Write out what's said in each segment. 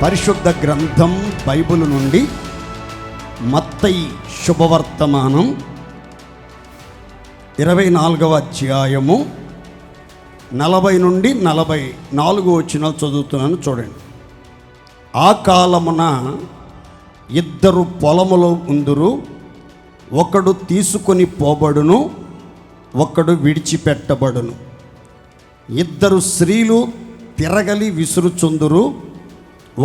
పరిశుద్ధ గ్రంథం బైబిల్ నుండి మత్తయి శుభవర్తమానం 24వ అధ్యాయము 40 నుండి 44 వచనాలు చదువుతున్నాను, చూడండి. ఆ కాలమున ఇద్దరు పొలములో ఉందురు, ఒకడు తీసుకొని పోబడును, ఒకడు విడిచిపెట్టబడును. ఇద్దరు స్త్రీలు తిరగలి విసురుచుందురు,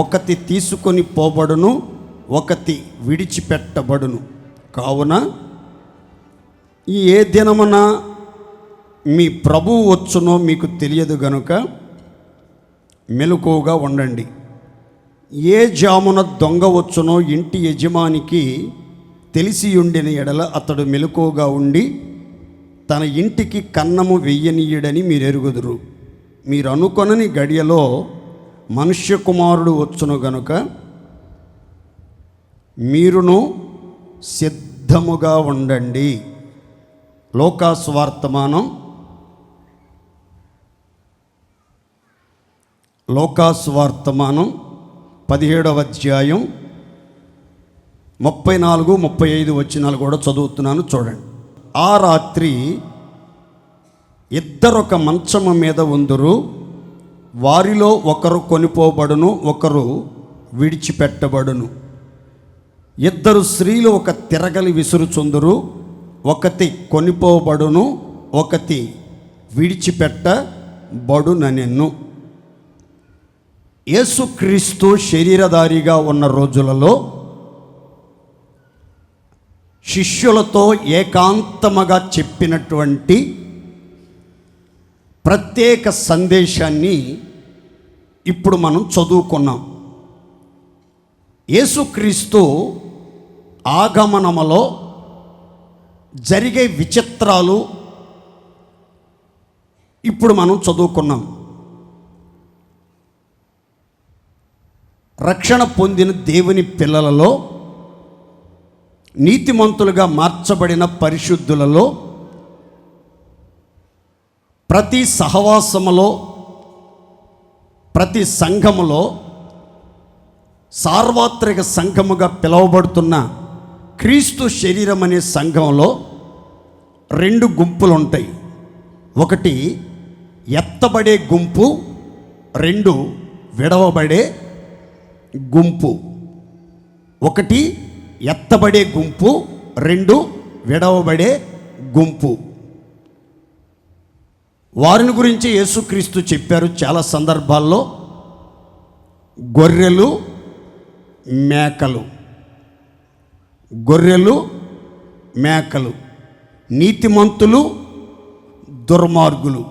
ఒకటి తీసుకొని పోబడును, ఒకటి విడిచిపెట్టబడును. కావున ఏ దినమున మీ ప్రభువు వచ్చునో మీకు తెలియదు గనుక మెలకువగా ఉండండి. ఏ జామున దొంగ వచ్చునో ఇంటి యజమానికి తెలిసి ఉండిన ఎడల అతడు మెలకువగా ఉండి తన ఇంటికి కన్నము వెయ్యనీయుడని మీరు ఎరుగుదురు. మీరు అనుకొనని గడియలో మనుష్య కుమారుడు వచ్చును గనుక మీరును సిద్ధముగా ఉండండి. లోకాసువార్తమానం 17వ అధ్యాయం 34-35 వచనాలు కూడా చదువుతున్నాను, చూడండి. ఆ రాత్రి ఇద్దరొక మంచము మీద ఉందురు, వారిలో ఒకరు కొనిపోబడును, ఒకరు విడిచిపెట్టబడును. ఇద్దరు స్త్రీలు ఒక తిరగలి విసురుచుందురు, ఒకటి కొనిపోబడును, ఒకటి విడిచిపెట్టబడుననెను. యేసుక్రీస్తు శరీరధారిగా ఉన్న రోజులలో శిష్యులతో ఏకాంతముగా చెప్పినటువంటి ప్రత్యేక సందేశాన్ని ఇప్పుడు మనం చదువుకున్నాం. యేసుక్రీస్తు ఆగమనములో జరిగే విచిత్రాలు ఇప్పుడు మనం చదువుకున్నాం. రక్షణ పొందిన దేవుని పిల్లలలో, నీతిమంతులుగా మార్చబడిన పరిశుద్ధులలో, ప్రతి సహవాసములో, ప్రతి సంఘములో, సార్వత్రిక సంఘముగా పిలువబడుతున్న క్రీస్తు శరీరం అనే సంఘంలో 2 గుంపులు ఉంటాయి. ఒకటి ఎత్తబడే గుంపు, 2 విడవబడే గుంపు. ఒకటి ఎత్తబడే గుంపు, 2 విడవబడే గుంపు. వారిని గురించి యేసుక్రీస్తు చెప్పారు చాలా సందర్భాల్లో. గొర్రెలు, మేకలు. గొర్రెలు, మేకలు. నీతిమంతులు, దుర్మార్గులు.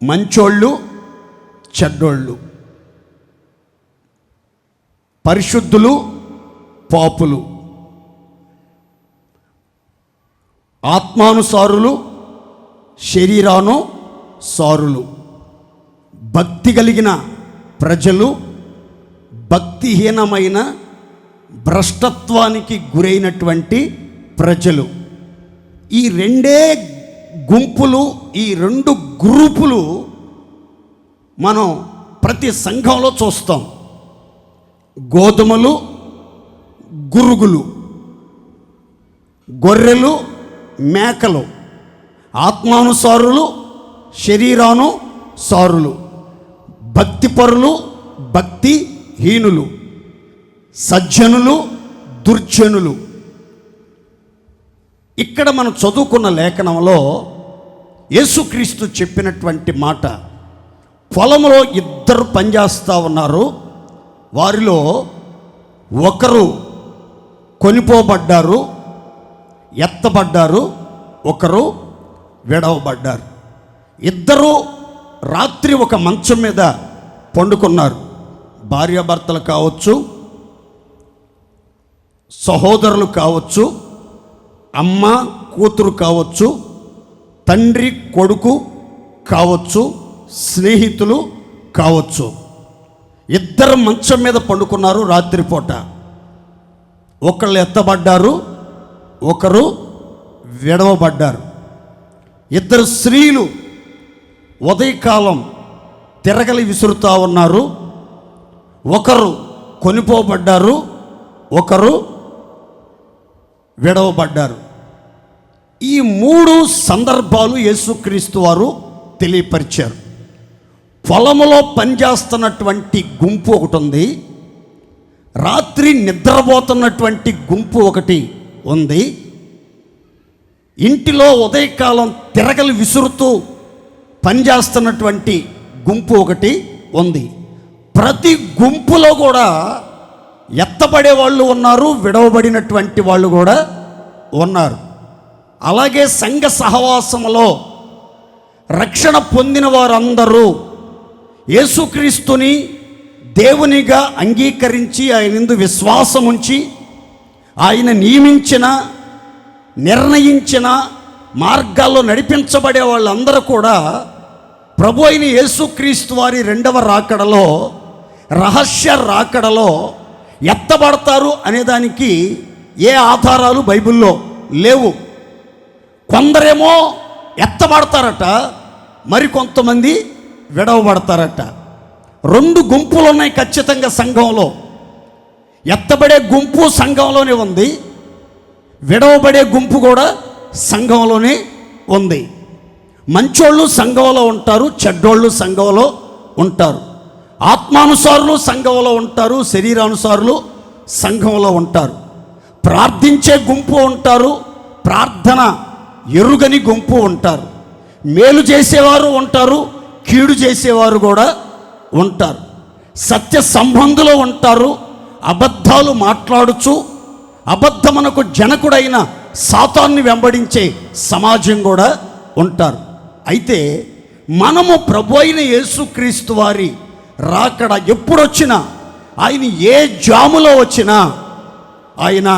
మంచోళ్ళు, చెడ్డోళ్ళు. పరిశుద్ధులు, పాపులు. ఆత్మానుసారులు, శరీరానుసారులు. భక్తి కలిగిన ప్రజలు, భక్తిహీనమైన భ్రష్టత్వానికి గురైనటువంటి ప్రజలు. ఈ 2 గుంపులు, ఈ 2 గ్రూపులు మనం ప్రతి సంఘంలో చూస్తాం. గోధుమలు, గురుగులు. గొర్రెలు, మేకలు. ఆత్మానుసారులు, శరీరానుసారులు. భక్తిపరులు, భక్తిహీనులు. సజ్జనులు, దుర్జనులు. ఇక్కడ మనం చదువుకున్న లేఖనంలో యేసుక్రీస్తు చెప్పినటువంటి మాట, పొలంలో ఇద్దరు పనిచేస్తూ ఉన్నారు, వారిలో ఒకరు కొనిపోబడ్డారు, ఎత్తబడ్డారు, ఒకరు విడవబడ్డారు. ఇద్దరు రాత్రి ఒక మంచం మీద పండుకున్నారు. భార్యాభర్తలు కావచ్చు, సహోదరులు కావచ్చు, అమ్మ కూతురు కావచ్చు, తండ్రి కొడుకు కావచ్చు, స్నేహితులు కావచ్చు. ఇద్దరు మంచం మీద పండుకున్నారు రాత్రిపూట. ఒకళ్ళు ఎత్తబడ్డారు, ఒకరు విడవబడ్డారు. ఇద్దరు స్త్రీలు ఉదయకాలం తిరగలి విసురుతూ ఉన్నారు. ఒకరు కొనిపోబడ్డారు, ఒకరు విడవబడ్డారు. ఈ 3 సందర్భాలు యేసుక్రీస్తు వారు తెలియపరిచారు. పొలములో పనిచేస్తున్నటువంటి గుంపు ఒకటి ఉంది, రాత్రి నిద్రపోతున్నటువంటి గుంపు ఒకటి ఉంది, ఇంటిలో ఉదయకాలం తిరగలు విసురుతూ పనిచేస్తున్నటువంటి గుంపు ఒకటి ఉంది. ప్రతి గుంపులో కూడా ఎత్తబడే వాళ్ళు ఉన్నారు, విడవబడినటువంటి వాళ్ళు కూడా ఉన్నారు. అలాగే సంఘ సహవాసంలో రక్షణ పొందిన వారందరూ యేసుక్రీస్తుని దేవునిగా అంగీకరించి ఆయనందు విశ్వాసం ఉంచి ఆయన నియమించిన నిర్ణయించిన మార్గాల్లో నడిపించబడే వాళ్ళందరూ కూడా ప్రభు అయిన యేసుక్రీస్తు వారి 2వ రాకడలో, రహస్య రాకడలో ఎత్తబడతారు అనేదానికి ఏ ఆధారాలు బైబిల్లో లేవు. కొందరేమో ఎత్తబడతారట, మరికొంతమంది విడవబడతారట. 2 గుంపులు ఉన్నాయి ఖచ్చితంగా సంఘంలో. ఎత్తబడే గుంపు సంఘంలోనే ఉంది, విడవబడే గుంపు కూడా సంఘంలోనే ఉంది. మంచోళ్ళు సంఘంలో ఉంటారు, చెడ్డోళ్ళు సంఘంలో ఉంటారు. ఆత్మానుసారులు సంఘంలో ఉంటారు, శరీరానుసారులు సంఘంలో ఉంటారు. ప్రార్థించే గుంపు ఉంటారు, ప్రార్థన ఎరుగని గుంపు ఉంటారు. మేలు చేసేవారు ఉంటారు, కీడు చేసేవారు కూడా ఉంటారు. సత్య సంబంధులు ఉంటారు, అబద్ధాలు మాట్లాడుచు అబద్ధమునకు జనకుడైన సాతాన్ని వెంబడించే సమాజం కూడా ఉంటారు. అయితే మనము ప్రభు అయిన యేసుక్రీస్తు వారి రాకడ ఎప్పుడొచ్చినా, ఆయన ఏ జాములో వచ్చినా, ఆయన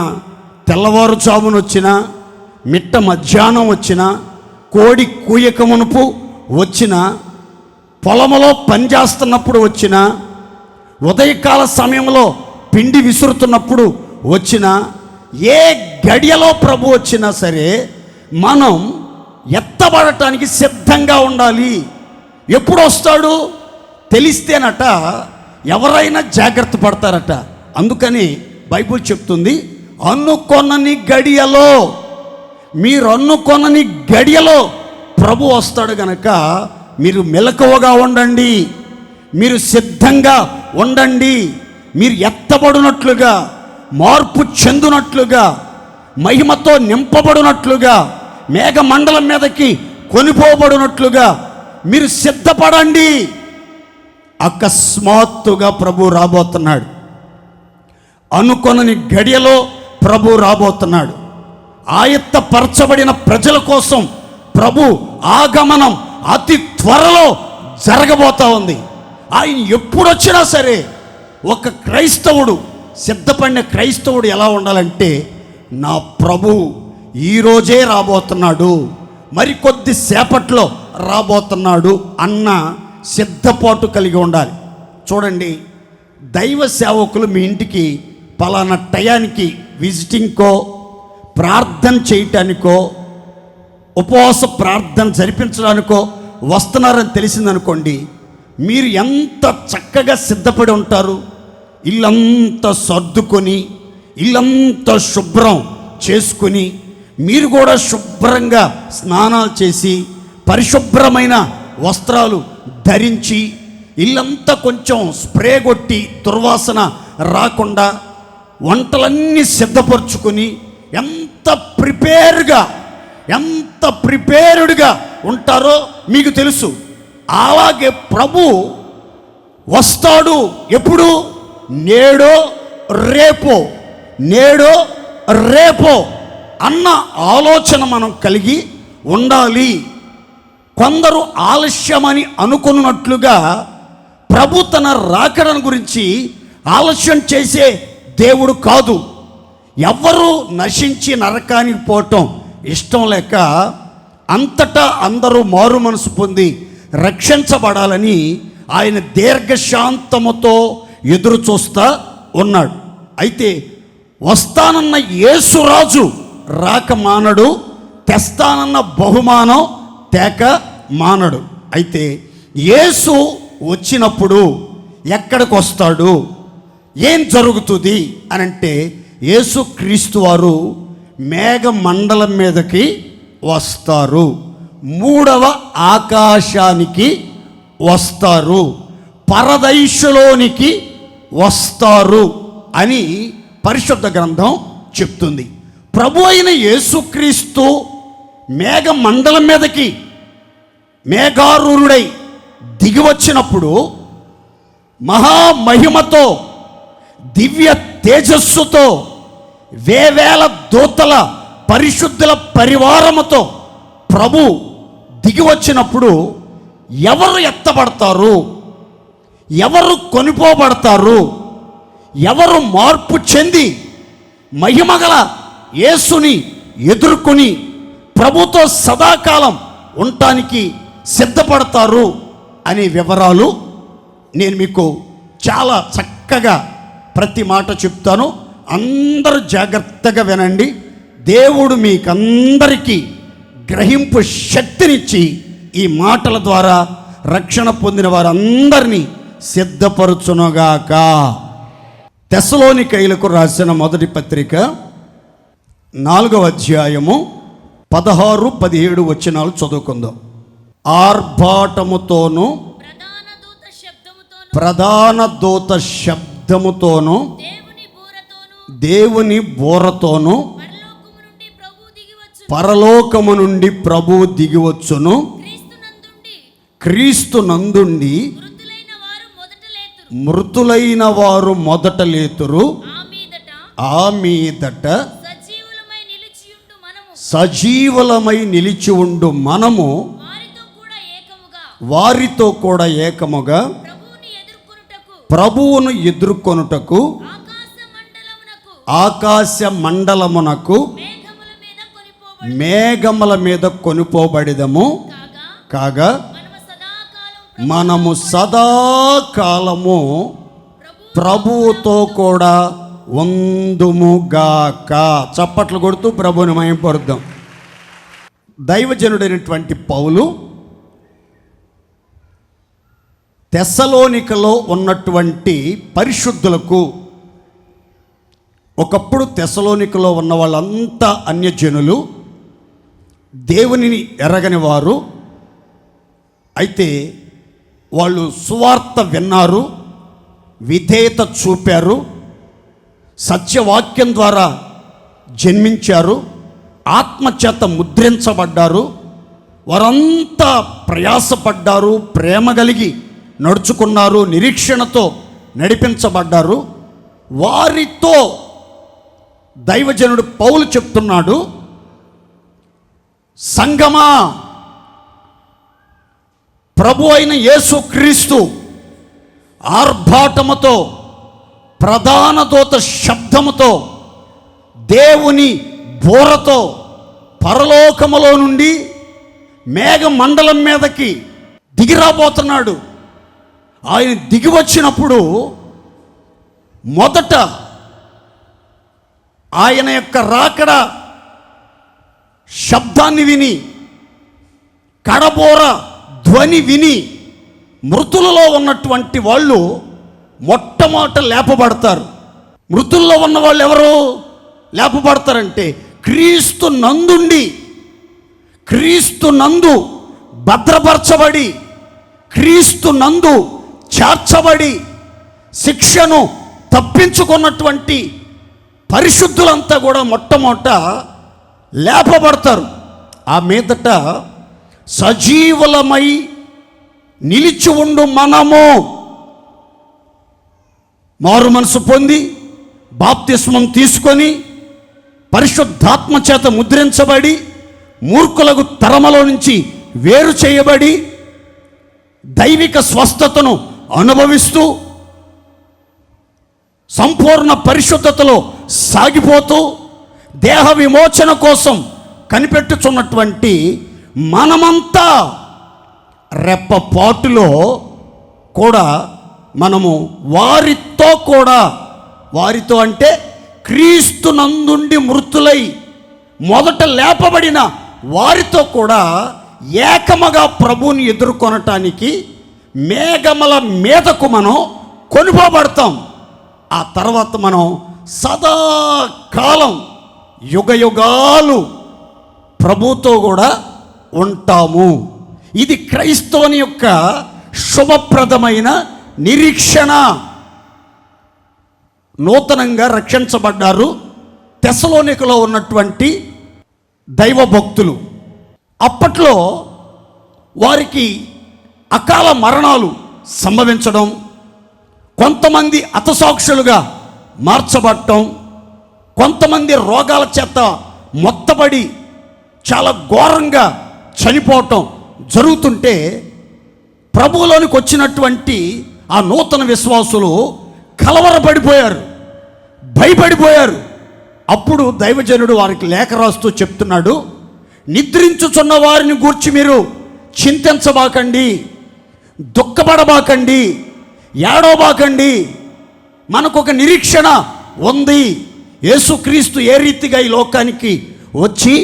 తెల్లవారుజామున వచ్చినా, మిట్ట మధ్యాహ్నం వచ్చినా, కోడి కూయక మునుపు వచ్చినా, పొలములో పనిచేస్తున్నప్పుడు వచ్చినా, ఉదయకాల సమయంలో పిండి విసురుతున్నప్పుడు వచ్చినా, ఏ గడియలో ప్రభు వచ్చినా సరే మనం ఎత్తబడటానికి సిద్ధంగా ఉండాలి. ఎప్పుడు వస్తాడు తెలిస్తేనట ఎవరైనా జాగ్రత్త పడతారట. అందుకని బైబిల్ చెప్తుంది, అనుకొనని గడియలో, మీరు అనుకొనని గడియలో ప్రభు వస్తాడు గనక మీరు మెలకువగా ఉండండి, మీరు సిద్ధంగా ఉండండి. మీరు ఎత్తబడినట్లుగా, మార్పు చెందునట్లుగా, మహిమతో నింపబడినట్లుగా, మేఘమండలం మీదకి కొనిపోబడినట్లుగా మీరు సిద్ధపడండి. అకస్మాత్తుగా ప్రభు రాబోతున్నాడు. అనుకొనని గడియలో ప్రభు రాబోతున్నాడు. ఆయత్తపరచబడిన ప్రజల కోసం ప్రభు ఆగమనం అతి త్వరలో జరగబోతా ఉంది. ఆయన ఎప్పుడొచ్చినా సరే ఒక క్రైస్తవుడు, సిద్ధపడిన క్రైస్తవుడు ఎలా ఉండాలంటే, నా ప్రభు ఈరోజే రాబోతున్నాడు, మరికొద్ది సేపట్లో రాబోతున్నాడు అన్న సిద్ధపాటు కలిగి ఉండాలి. చూడండి, దైవ సేవకులు మీ ఇంటికి పలానా టయానికి విజిటింగ్కో, ప్రార్థన చేయటానికో, ఉపవాస ప్రార్థన జరిపించడానికో వస్తున్నారని తెలిసిందనుకోండి, మీరు ఎంత చక్కగా సిద్ధపడి ఉంటారు. ఇల్లంతా సర్దుకొని, ఇల్లంతా శుభ్రం చేసుకుని, మీరు కూడా శుభ్రంగా స్నానాలు చేసి, పరిశుభ్రమైన వస్త్రాలు ధరించి, ఇల్లంతా కొంచెం స్ప్రే కొట్టి దుర్వాసన రాకుండా వంటలన్నీ సిద్ధపరచుకొని ఎంత ప్రిపేర్డ్గా ఉంటారో మీకు తెలుసు. అలాగే ప్రభు వస్తాడు. ఎప్పుడు? నేడో రేపో అన్న ఆలోచన మనం కలిగి ఉండాలి. కొందరు ఆలస్యమని అనుకున్నట్లుగా ప్రభు తన రాకడను గురించి ఆలస్యం చేసే దేవుడు కాదు. ఎవ్వరూ నశించి నరకానికి పోవటం ఇష్టం లేక అంతటా అందరూ మారు మనసు పొంది రక్షించబడాలని ఆయన దీర్ఘశాంతముతో ఎదురు చూస్తా ఉన్నాడు. అయితే వస్తానన్న యేసురాజు రాక మానడు, తెస్తానన్న బహుమానం తేక మానడు. అయితే యేసు వచ్చినప్పుడు ఎక్కడికి వస్తాడు? ఏం జరుగుతుంది అని అంటే, యేసుక్రీస్తు వారు మేఘ మండలం మీదకి వస్తారు, మూడవ ఆకాశానికి వస్తారు, పరదైసులోనికి వస్తారు అని పరిశుద్ధ గ్రంథం చెప్తుంది. ప్రభు అయిన యేసుక్రీస్తు మేఘ మండలం మీదకి మేఘారూఢుడై దిగి వచ్చినప్పుడు మహామహిమతో దివ్య తేజస్సుతో వేవేల దూతల పరిశుద్ధుల పరివారముతో ప్రభు దిగి వచ్చినప్పుడు ఎవరు ఎత్తబడతారు, ఎవరు కొనిపోబడతారు, ఎవరు మార్పు చెంది మహిమగల యేసుని ఎదుర్కొని ప్రభుతో సదాకాలం ఉండటానికి సిద్ధపడతారు అనే వివరాలు నేను మీకు చాలా చక్కగా ప్రతి మాట చెప్తాను. అందరూ జాగ్రత్తగా వినండి. దేవుడు మీకందరికీ గ్రహింపు శక్తినిచ్చి ఈ మాటల ద్వారా రక్షణ పొందిన వారందరినీ సిద్ధపరచునుగాక. తెస్సలోనికైలకు రాసిన మొదటి పత్రిక 4వ అధ్యాయము 16-17 వచనాలు చదువుకుందాం. ఆర్భాటముతోను ప్రధాన దూత శబ్దముతోను దేవుని బూరతోను పరలోకము నుండి ప్రభువు దిగివచ్చును. క్రీస్తు నందుండి మృతులైన వారు మొదట లేతురు. ఆ మీదట సజీవులమై నిలిచి ఉండు మనము వారితో కూడా ఏకముగా ప్రభువును ఎదుర్కొనుటకు ఆకాశ మండలమునకు మేఘముల మీద కొనిపోబడిదము. కాగా మనము సదాకాలము ప్రభువుతో కూడా ఉందుముగాక. చప్పట్లు కొడుతూ ప్రభువుని మహిమపరుద్దాం. దైవజనుడైనటువంటి పౌలు తెస్సలోనికలో ఉన్నటువంటి పరిశుద్ధులకు, ఒకప్పుడు తెస్సలోనికలో ఉన్న వాళ్ళంతా అన్యజనులు, దేవునిని ఎరగని వారు. అయితే వాళ్ళు సువార్త విన్నారు, విధేయత చూపారు, సత్యవాక్యం ద్వారా జన్మించారు, ఆత్మచేత ముద్రించబడ్డారు. వారంతా ప్రయాసపడ్డారు, ప్రేమ కలిగి నడుచుకున్నారు, నిరీక్షణతో నడిపించబడ్డారు. వారితో దైవజనుడు పౌలు చెప్తున్నాడు, సంగమా, ప్రభు అయిన యేసుక్రీస్తు ఆర్భాటముతో ప్రధాన దూత శబ్దముతో దేవుని బూరతో పరలోకములో నుండి మేఘ మండలం మీదకి దిగిరాబోతున్నాడు. ఆయన దిగి వచ్చినప్పుడు మొదట ఆయన యొక్క రాకడ శబ్దాన్ని విని, కడబోర ధ్వని విని మృతులలో ఉన్నటువంటి వాళ్ళు మొట్టమొదట లేపబడతారు. మృతుల్లో ఉన్న వాళ్ళు ఎవరు లేపబడతారంటే, క్రీస్తు నందుండి, క్రీస్తు నందు భద్రపరచబడి, క్రీస్తు నందు చేర్చబడి శిక్షను తప్పించుకున్నటువంటి పరిశుద్ధులంతా కూడా మొట్టమొదట లేపబడతారు. ఆ మీదట సజీవులమై నిలిచి ఉండు మనము, మారు మనసు పొంది బాప్తిస్మం తీసుకొని పరిశుద్ధాత్మ చేత ముద్రించబడి మూర్ఖులకు తరమలో నుంచి వేరు చేయబడి దైవిక స్వస్థతను అనుభవిస్తూ సంపూర్ణ పరిశుద్ధతలో సాగిపోతూ దేహ విమోచన కోసం కనిపెట్టుచున్నటువంటి మనమంతా రెప్పపాటులో కూడా మనము వారితో అంటే క్రీస్తు నందుండి మృతులై మొదట లేపబడిన వారితో కూడా ఏకముగా ప్రభువుని ఎదుర్కొనటానికి మేఘముల మీదకు మనం కొనిపోబడతాం. ఆ తర్వాత మనం సదాకాలం యుగయుగాలు ప్రభుతో కూడా ఉంటాము. ఇది క్రైస్తవుని యొక్క శుభప్రదమైన నిరీక్షణ. నూతనంగా రక్షించబడ్డారు తెస్సలోనికలో ఉన్నటువంటి దైవ భక్తులు. అప్పట్లో వారికి అకాల మరణాలు సంభవించడం, కొంతమంది హతసాక్షులుగా మార్చబడటం, కొంతమంది రోగాల చేత మొత్తబడి చాలా ఘోరంగా చనిపోవటం జరుగుతుంటే ప్రభువులోనికి వచ్చినటువంటి ఆ నూతన విశ్వాసులు కలవరపడిపోయారు, భయపడిపోయారు. అప్పుడు దైవజనుడు వారికి లేఖ రాస్తూ చెప్తున్నాడు, నిద్రించుచున్న వారిని గూర్చి మీరు చింతించబాకండి, దుఃఖపడబాకండి, ఏడవబాకండి. మనకు ఒక నిరీక్షణ ఉంది. యేసుక్రీస్తు ఏ రీతిగా ఈ లోకానికి వచ్చి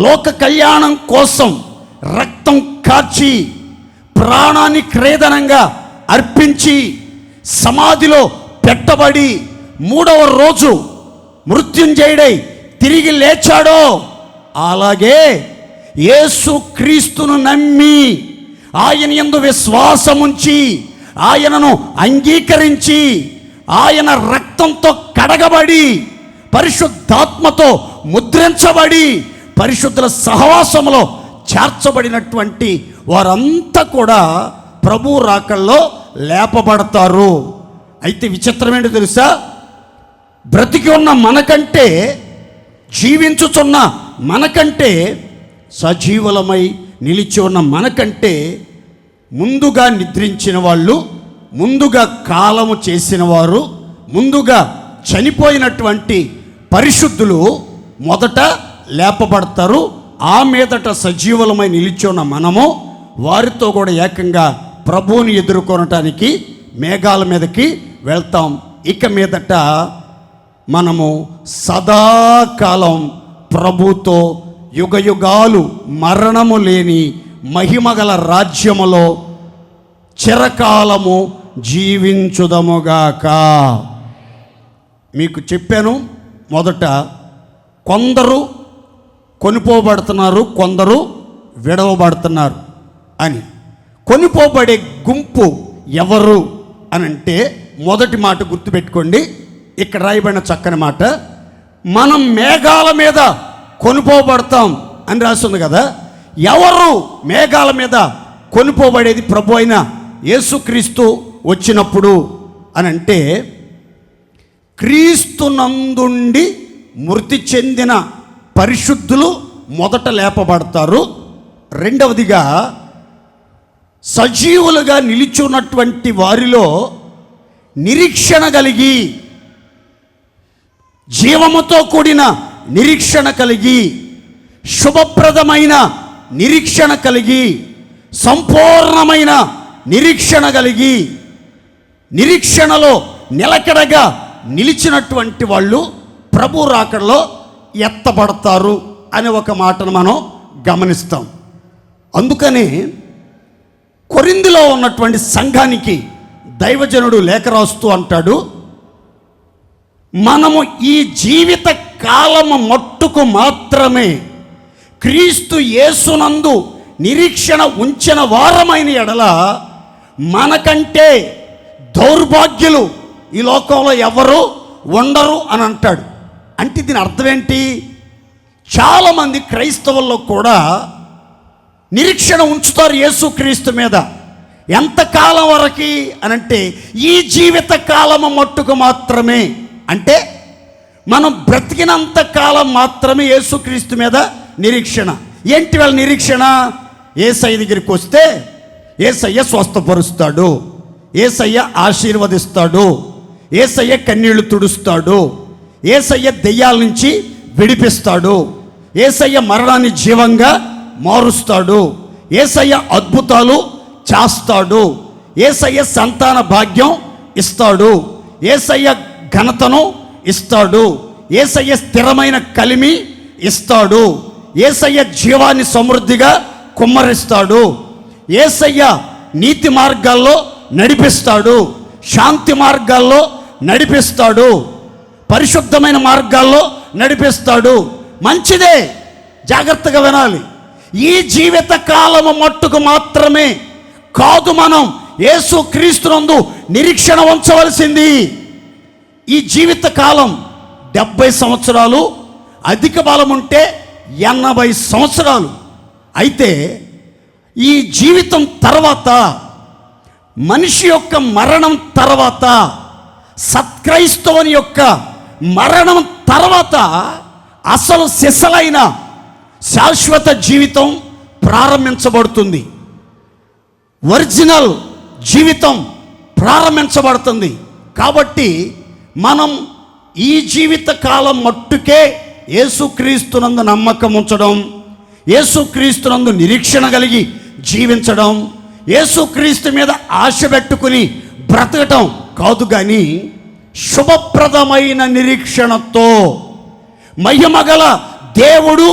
లోక కళ్యాణం కోసం రక్తం కార్చి ప్రాణాన్ని క్రేదనంగా అర్పించి సమాధిలో పెట్టబడి 3వ రోజు మృత్యుంజయుడై తిరిగి లేచాడో, అలాగే యేసుక్రీస్తును నమ్మి ఆయన యందు విశ్వాసముంచి ఆయనను అంగీకరించి ఆయన రక్తంతో కడగబడి పరిశుద్ధాత్మతో ముద్రించబడి పరిశుద్ధుల సహవాసంలో చేర్చబడినటువంటి వారంతా కూడా ప్రభు రాకల్లో లేపబడతారు. అయితే విచిత్రం ఏంటో తెలుసా? బ్రతికి ఉన్న మనకంటే, జీవించుచున్న మనకంటే, సజీవులమై నిలిచి ఉన్న మనకంటే ముందుగా నిద్రించిన వాళ్ళు, ముందుగా కాలము చేసిన వారు, ముందుగా చనిపోయినటువంటి పరిశుద్ధులు మొదట లేపబడతారు. ఆ మీదట సజీవులమై నిలిచి ఉన్న మనము వారితో కూడా ఏకంగా ప్రభువుని ఎదుర్కొనటానికి మేఘాల మీదకి వెళ్తాం. ఇక మీదట మనము సదాకాలం ప్రభుతో యుగయుగాలు మరణము లేని మహిమగల రాజ్యములో చిరకాలము జీవించుదముగాక. మీకు చెప్పాను మొదట, కొందరు కొనిపోబడుతున్నారు, కొందరు విడవబడుతున్నారు అని. కొనిపోబడే గుంపు ఎవరు అని అంటే మొదటి మాట గుర్తుపెట్టుకోండి. ఇక్కడ రాయబడిన చక్కని మాట, మనం మేఘాల మీద కొనిపోబడతాం అని రాస్తుంది కదా. ఎవరు మేఘాల మీద కొనిపోబడేది? ప్రభు అయిన యేసుక్రీస్తు వచ్చినప్పుడు అని అంటే, క్రీస్తునందుండి మృతి చెందిన పరిశుద్ధులు మొదట లేపబడతారు. రెండవదిగా సజీవులుగా నిలిచున్నటువంటి వారిలో నిరీక్షణ కలిగి, జీవముతో కూడిన నిరీక్షణ కలిగి, శుభప్రదమైన నిరీక్షణ కలిగి, సంపూర్ణమైన నిరీక్షణ కలిగి, నిరీక్షణలో నిలకడగా నిలిచినటువంటి వాళ్ళు ప్రభు రాకడలో ఎత్తబడతారు అనే ఒక మాటను మనం గమనిస్తాం. అందుకని కొరింథీలో ఉన్నటువంటి సంఘానికి దైవజనుడు లేఖ రాస్తూ అంటాడు, మనము ఈ జీవిత కాలము మట్టుకు మాత్రమే క్రీస్తు యేసునందు నిరీక్షణ ఉంచిన వారమైన ఎడల మనకంటే దౌర్భాగ్యులు ఈ లోకంలో ఎవరు ఉండరు అని అంటాడు. అంటే దీని అర్థం ఏంటి? చాలామంది క్రైస్తవుల్లో కూడా నిరీక్షణ ఉంచుతారు యేసుక్రీస్తు మీద. ఎంతకాలం వరకు అని అంటే ఈ జీవిత కాలము మట్టుకు మాత్రమే. అంటే మనం బ్రతికినంత కాలం మాత్రమే యేసుక్రీస్తు మీద నిరీక్షణ. ఏంటి వాళ్ళ నిరీక్షణ? యేసయ్య దగ్గరికి వస్తే యేసయ్య స్వస్థపరుస్తాడు, యేసయ్య ఆశీర్వదిస్తాడు, యేసయ్య కన్నీళ్లు తుడుస్తాడు, యేసయ్య దెయ్యాల నుంచి విడిపిస్తాడు, యేసయ్య మరణాన్ని జీవంగా మారుస్తాడు, యేసయ్య అద్భుతాలు చేస్తాడు, యేసయ్య సంతాన భాగ్యం ఇస్తాడు, యేసయ్య ఘనతను ఇస్తాడు, యేసయ్య స్థిరమైన కలిమి ఇస్తాడు, యేసయ్య జీవాన్ని సమృద్ధిగా కుమ్మరిస్తాడు, యేసయ్య నీతి మార్గాల్లో నడిపిస్తాడు, శాంతి మార్గాల్లో నడిపిస్తాడు, పరిశుద్ధమైన మార్గాల్లో నడిపిస్తాడు. మంచిదే, జాగ్రత్తగా వినాలి. ఈ జీవిత కాలము మట్టుకు మాత్రమే కాదు మనం యేసు క్రీస్తునందు నిరీక్షణ ఉంచవలసింది. ఈ జీవిత కాలం 70 సంవత్సరాలు, అధిక బలం ఉంటే 80 సంవత్సరాలు. అయితే ఈ జీవితం తర్వాత, మనిషి యొక్క మరణం తర్వాత, సత్క్రైస్తవుని యొక్క మరణం తర్వాత అసలు సిసలైన శాశ్వత జీవితం ప్రారంభించబడుతుంది. ఒరిజినల్ జీవితం ప్రారంభించబడుతుంది. కాబట్టి మనం ఈ జీవిత కాలం మట్టుకే యేసుక్రీస్తునందు నమ్మకం ఉంచడం, యేసుక్రీస్తునందు నిరీక్షణ కలిగి జీవించడం, యేసుక్రీస్తు మీద ఆశ పెట్టుకుని బ్రతకటం కాదు. కానీ శుభప్రదమైన నిరీక్షణతో, మహిమగల దేవుడు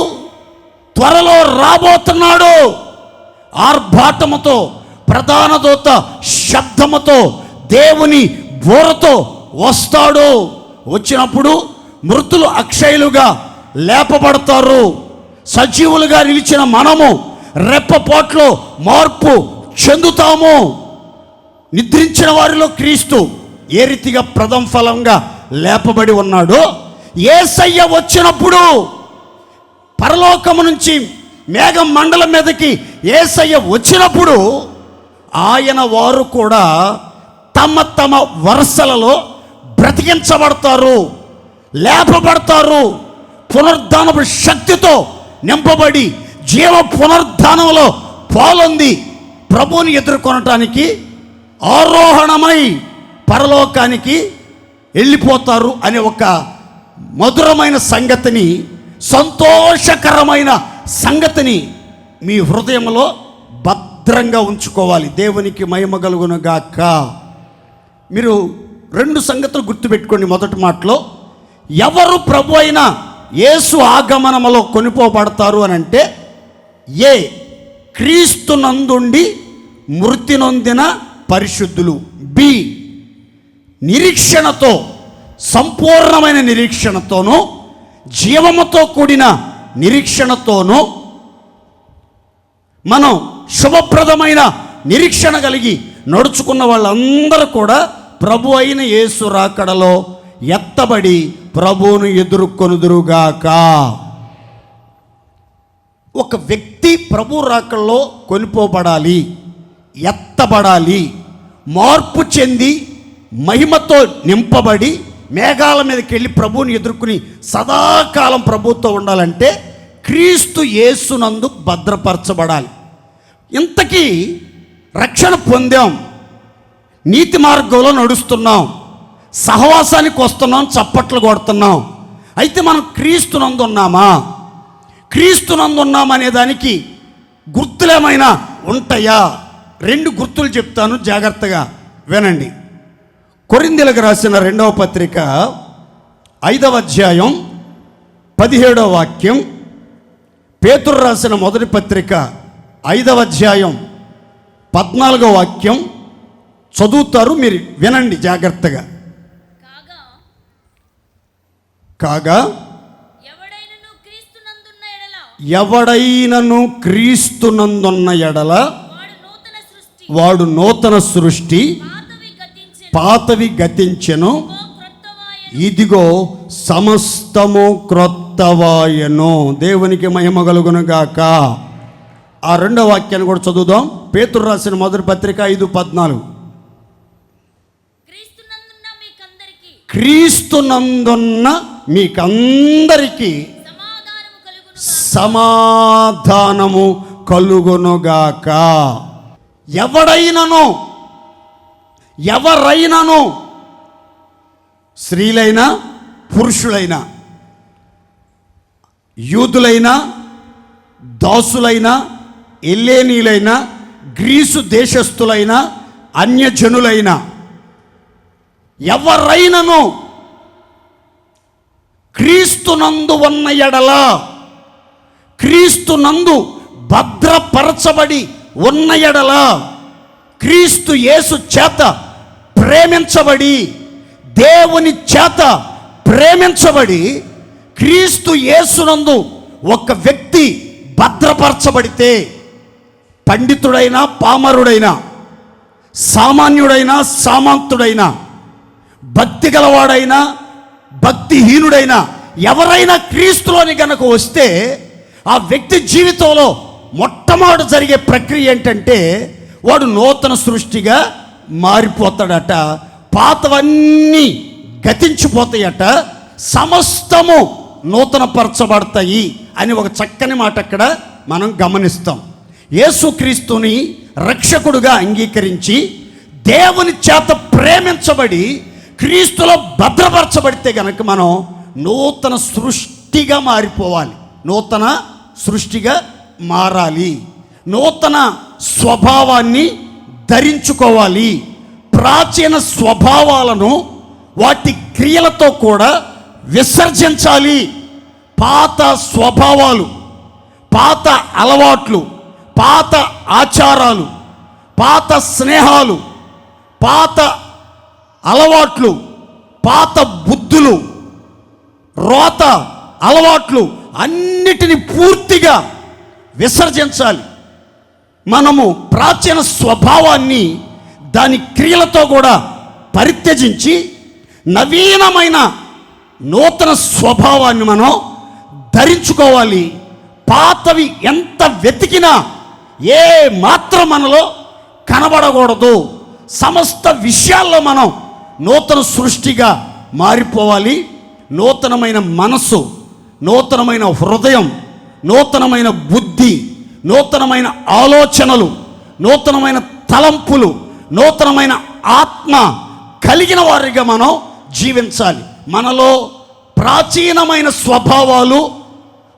త్వరలో రాబోతున్నాడు, ఆర్భాటముతో, ప్రధాన దూత శబ్దముతో, దేవుని బోరతో వస్తాడు. వచ్చినప్పుడు మృతులు అక్షయులుగా లేపబడతారు. సజీవులుగా నిలిచిన మనము రెప్పపాట్లో మార్పు చెందుతాము. నిద్రించిన వారిలో క్రీస్తు ఏ రీతిగా ప్రథమ ఫలంగా లేపబడి ఉన్నాడో, యేసయ్య వచ్చినప్పుడు పరలోకము నుంచి మేఘం మండలం మీదకి యేసయ్య వచ్చినప్పుడు ఆయన వారు కూడా తమ తమ వరుసలలో బ్రతికించబడతారు, లేపబడతారు. పునరుద్ధానపు శక్తితో నింపబడి జీవ పునరుద్ధానంలో పాలొంది ప్రభువుని ఎదుర్కొనటానికి ఆరోహణమై పరలోకానికి వెళ్ళిపోతారు అనే ఒక మధురమైన సంగతిని, సంతోషకరమైన సంగతిని మీ హృదయంలో భద్రంగా ఉంచుకోవాలి. దేవునికి మహిమ కలుగునుగాక. మీరు 2 సంగతులు గుర్తుపెట్టుకోండి. మొదటి మాటలో, ఎవరు ప్రభు అయిన యేసు ఆగమనములో కొనిపోబడతారు అని అంటే, ఏ క్రీస్తు నందుండి మృతి నొందిన పరిశుద్ధులు, బి నిరీక్షణతో, సంపూర్ణమైన నిరీక్షణతోనూ జీవముతో కూడిన నిరీక్షణతోనూ మనం శుభప్రదమైన నిరీక్షణ కలిగి నడుచుకున్న వాళ్ళందరూ కూడా ప్రభు అయిన యేసు రాకడలో ఎత్తబడి ప్రభువును ఎదుర్కొనుదురుగాక. ఒక వ్యక్తి ప్రభు రాకడలో కొనిపోబడాలి, ఎత్తబడాలి, మార్పు చెంది మహిమతో నింపబడి మేఘాల మీదకి వెళ్ళి ప్రభువుని ఎదుర్కొని సదాకాలం ప్రభువుతో ఉండాలంటే క్రీస్తు యేసునందు భద్రపరచబడాలి. ఇంతకీ రక్షణ పొందాం, నీతి మార్గంలో నడుస్తున్నాం, సహవాసానికి వస్తున్నాం, చప్పట్లు కొడుతున్నాం. అయితే మనం క్రీస్తునందు ఉన్నామా? క్రీస్తునందు ఉన్నామనే దానికి గుర్తులేమైనా ఉంటాయా? 2 గుర్తులు చెప్తాను, జాగ్రత్తగా వినండి. కొరింథీయులకు రాసిన 2వ పత్రిక 5వ అధ్యాయం 17వ వాక్యం, పేతురు రాసిన మొదటి పత్రిక 5వ అధ్యాయం 14వ వాక్యం చదువుతారు, మీరు వినండి జాగ్రత్తగా. కాగా ఎవడైనను క్రీస్తునందున్న ఎడల వాడు నూతన సృష్టి, పాతవి గతించెను, ఇదిగో సమస్తము క్రొత్తవాయెను. దేవునికి మహిమ కలుగునుగాక. ఆ 2వ వాక్యాన్ని కూడా చదువుదాం. పేతురు రాసిన మొదటి పత్రిక 5:14. క్రీస్తునందున్న మీకందరికీ సమాధానము కలుగునుగాక. ఎవరైనను స్త్రీలైనా పురుషులైనా, యూదులైనా దాసులైనా, ఎల్లేనీలైనా, గ్రీసు దేశస్థులైనా, అన్యజనులైనా, ఎవరైనను క్రీస్తునందు ఉన్న ఎడల, క్రీస్తునందు భద్రపరచబడి ఉన్న ఎడల, క్రీస్తు యేసు చేత ప్రేమించబడి దేవుని చేత ప్రేమించబడి క్రీస్తు యేసునందు ఒక వ్యక్తి భద్రపరచబడితే, పండితుడైనా పామరుడైనా, సామాన్యుడైనా సామంతుడైనా, భక్తి గలవాడైనా భక్తిహీనుడైనా ఎవరైనా క్రీస్తులోని గనక వస్తే ఆ వ్యక్తి జీవితంలో మొట్టమొదటి జరిగే ప్రక్రియ ఏంటంటే వాడు నూతన సృష్టిగా మారిపోతాడట. పాతవన్నీ గతించిపోతాయట, సమస్తము నూతనపరచబడతాయి అని ఒక చక్కని మాట అక్కడ మనం గమనిస్తాం. యేసుక్రీస్తుని రక్షకుడుగా అంగీకరించి దేవుని చేత ప్రేమించబడి క్రీస్తులో భద్రపరచబడితే గనక మనం నూతన సృష్టిగా మారిపోవాలి, నూతన సృష్టిగా మారాలి, నూతన స్వభావాన్ని ధరించుకోవాలి. ప్రాచీన స్వభావాలను వాటి క్రియలతో కూడా విసర్జించాలి. పాత స్వభావాలు, పాత అలవాట్లు, పాత ఆచారాలు, పాత స్నేహాలు, పాత అలవాట్లు, పాత బుద్ధులు, రోత అలవాట్లు అన్నిటిని పూర్తిగా విసర్జించాలి. మనము ప్రాచీన స్వభావాన్ని దాని క్రియలతో కూడా పరిత్యజించి నవీనమైన నూతన స్వభావాన్ని మనం ధరించుకోవాలి. పాతవి ఎంత వెతికినా ఏ మాత్రం మనలో కనబడకూడదు. సమస్త విషయాల్లో మనం నూతన సృష్టిగా మారిపోవాలి. నూతనమైన మనస్సు, నూతనమైన హృదయం, నూతనమైన బుద్ధి, నూతనమైన ఆలోచనలు, నూతనమైన తలంపులు, నూతనమైన ఆత్మ కలిగిన వారిగా మనం జీవించాలి. మనలో ప్రాచీనమైన స్వభావాలు,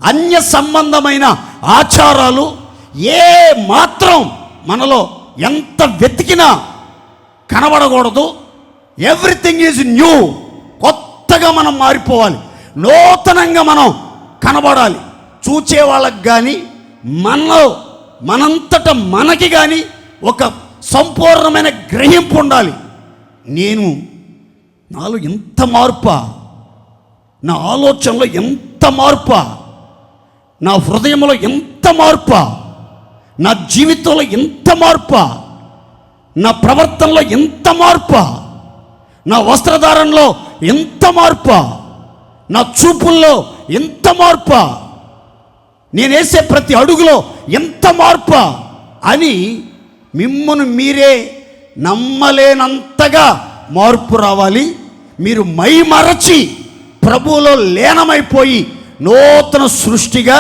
అన్య సంబంధమైన ఆచారాలు ఏ మాత్రం మనలో ఎంత వెతికినా కనబడకూడదు. Everything is new. కొత్తగా మనం మారిపోవాలి, నూతనంగా మనం కనబడాలి. చూచే వాళ్ళకి కానీ మనంతట మనకి కానీ ఒక సంపూర్ణమైన గ్రహింపు ఉండాలి. నాలో ఎంత మార్పా, నా ఆలోచనలో ఎంత మార్పా, నా హృదయంలో ఎంత మార్పా, నా జీవితంలో ఎంత మార్పా, నా ప్రవర్తనలో ఎంత మార్పా, నా వస్త్రధారణలో ఎంత మార్పా, నా చూపుల్లో ఎంత మార్పా, నేను వేసే ప్రతి అడుగులో ఎంత మార్పా అని మిమ్మల్ని మీరే నమ్మలేనంతగా మార్పు రావాలి. మీరు మైమరచి ప్రభువులో లీనమైపోయి నూతన సృష్టిగా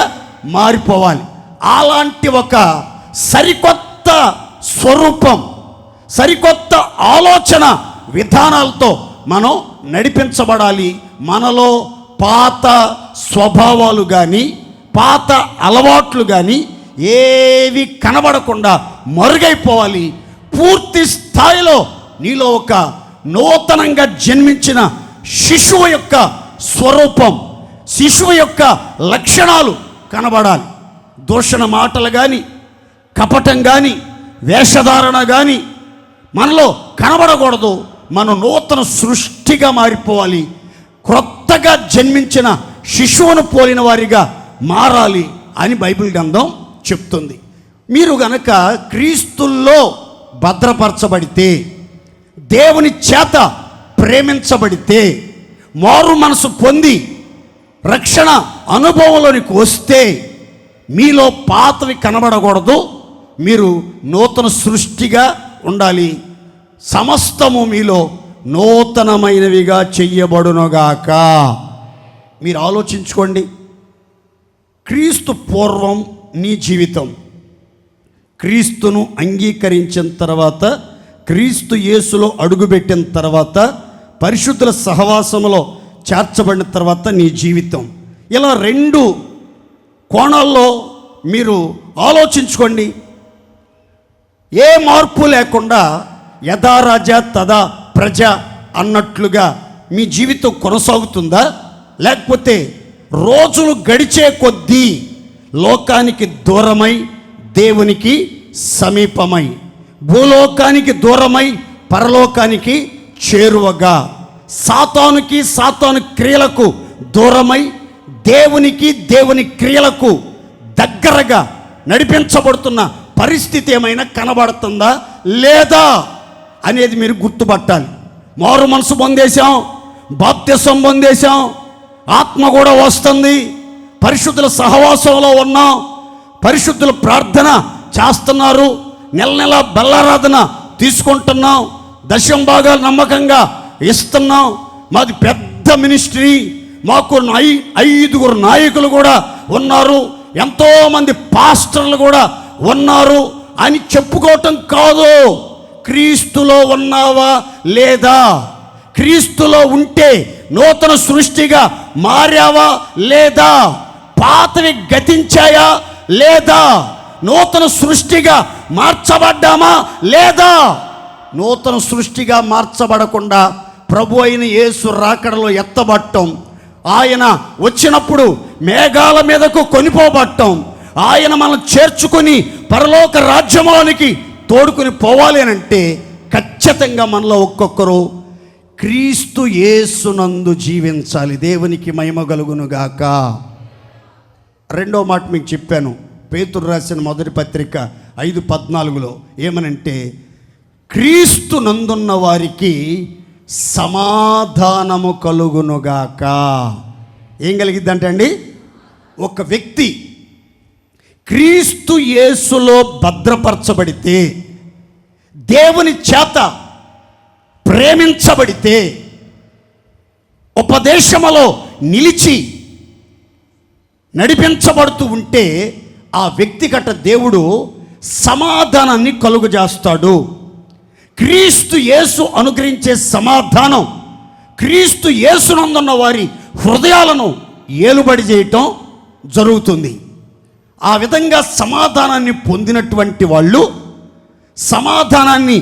మారిపోవాలి. అలాంటి ఒక సరికొత్త స్వరూపం, సరికొత్త ఆలోచన విధానాలతో మనం నడిపించబడాలి. మనలో పాత స్వభావాలు కానీ పాత అలవాట్లు కానీ ఏవి కనబడకుండా మరుగైపోవాలి. పూర్తి స్థాయిలో నీలో ఒక నూతనంగా జన్మించిన శిశువు యొక్క స్వరూపం, శిశువు యొక్క లక్షణాలు కనబడాలి. దూషణ మాటలు కానీ, కపటం కానీ, వేషధారణ కానీ మనలో కనబడకూడదు. మనం నూతన సృష్టిగా మారిపోవాలి. క్రొత్తగా జన్మించిన శిశువును పోలిన వారిగా మారాలి అని బైబిల్ గ్రంథం చెప్తుంది. మీరు గనక క్రీస్తుల్లో భద్రపరచబడితే, దేవుని చేత ప్రేమించబడితే, మారు మనసు పొంది రక్షణ అనుభవంలోనికి వస్తే మీలో పాతవి కనబడకూడదు. మీరు నూతన సృష్టిగా ఉండాలి. సమస్తము మీలో నూతనమైనవిగా చెయ్యబడునుగాక. మీరు ఆలోచించుకోండి. క్రీస్తు పూర్వం నీ జీవితం, క్రీస్తును అంగీకరించిన తర్వాత, క్రీస్తు యేసులో అడుగుపెట్టిన తర్వాత, పరిశుద్ధుల సహవాసములో చేర్చబడిన తర్వాత నీ జీవితం, ఇలా రెండు కోణాల్లో మీరు ఆలోచించుకోండి. ఏ మార్పు లేకుండా యథా రాజా తదా ప్రజ అన్నట్లుగా మీ జీవితం కొనసాగుతుందా? లేకపోతే రోజులు గడిచే కొద్దీ లోకానికి దూరమై దేవునికి సమీపమై, భూలోకానికి దూరమై పరలోకానికి చేరువగా, సాతానుకి సాతాను క్రియలకు దూరమై దేవునికి దేవుని క్రియలకు దగ్గరగా నడిపించబడుతున్న పరిస్థితి ఏమైనా కనబడుతుందా లేదా అనేది మీరు గుర్తుపట్టాలి. మారు మనసు పొందేశాం, బాప్తిసం పొందేశాం, ఆత్మ కూడా వస్తుంది, పరిశుద్ధుల సహవాసంలో ఉన్నాం, పరిశుద్ధుల ప్రార్థన చేస్తున్నారు, నెల నెల బెల్లారాధన తీసుకుంటున్నాం, దశం భాగాలు నమ్మకంగా ఇస్తున్నాం, మాది పెద్ద మినిస్ట్రీ, మాకు 5 నాయకులు కూడా ఉన్నారు, ఎంతోమంది పాస్టర్లు కూడా ఉన్నారు అని చెప్పుకోవటం కాదు. క్రీస్తులో ఉన్నావా లేదా? క్రీస్తులో ఉంటే నూతన సృష్టిగా మారావా లేదా? పాతవి గతించాయా లేదా? నూతన సృష్టిగా మార్చబడ్డామా లేదా? నూతన సృష్టిగా మార్చబడకుండా ప్రభు అయిన యేసు రాకడలో ఎత్తబడటం, ఆయన వచ్చినప్పుడు మేఘాల మీదకు కొనిపోబడటం, ఆయన మనం చేర్చుకొని పరలోక రాజ్యంలోనికి తోడుకొని పోవాలి అని అంటే ఖచ్చితంగా మనలో ఒక్కొక్కరు క్రీస్తు యేసునందు జీవించాలి. దేవునికి మహిమ కలుగునుగాక. రెండో మాట మీకు చెప్పాను, పేతురు రాసిన మొదటి పత్రిక 5:14 ఏమనంటే, క్రీస్తు నందున్న వారికి సమాధానము కలుగునుగాక. ఏం కలిగిద్దంటే అండి, ఒక వ్యక్తి క్రీస్తు యేసులో భద్రపరచబడితే, దేవుని చేత ప్రేమించబడితే, ఉపదేశములో నిలిచి నడిపించబడుతూ ఉంటే ఆ వ్యక్తిగత దేవుడు సమాధానాన్ని కలుగజేస్తాడు. క్రీస్తు యేసు అనుగ్రహించే సమాధానం క్రీస్తు యేసునందున్న వారి హృదయాలను ఏలుబడి చేయటం జరుగుతుంది. ఆ విధంగా సమాధానాన్ని పొందినటువంటి వాళ్ళు, సమాధానాన్ని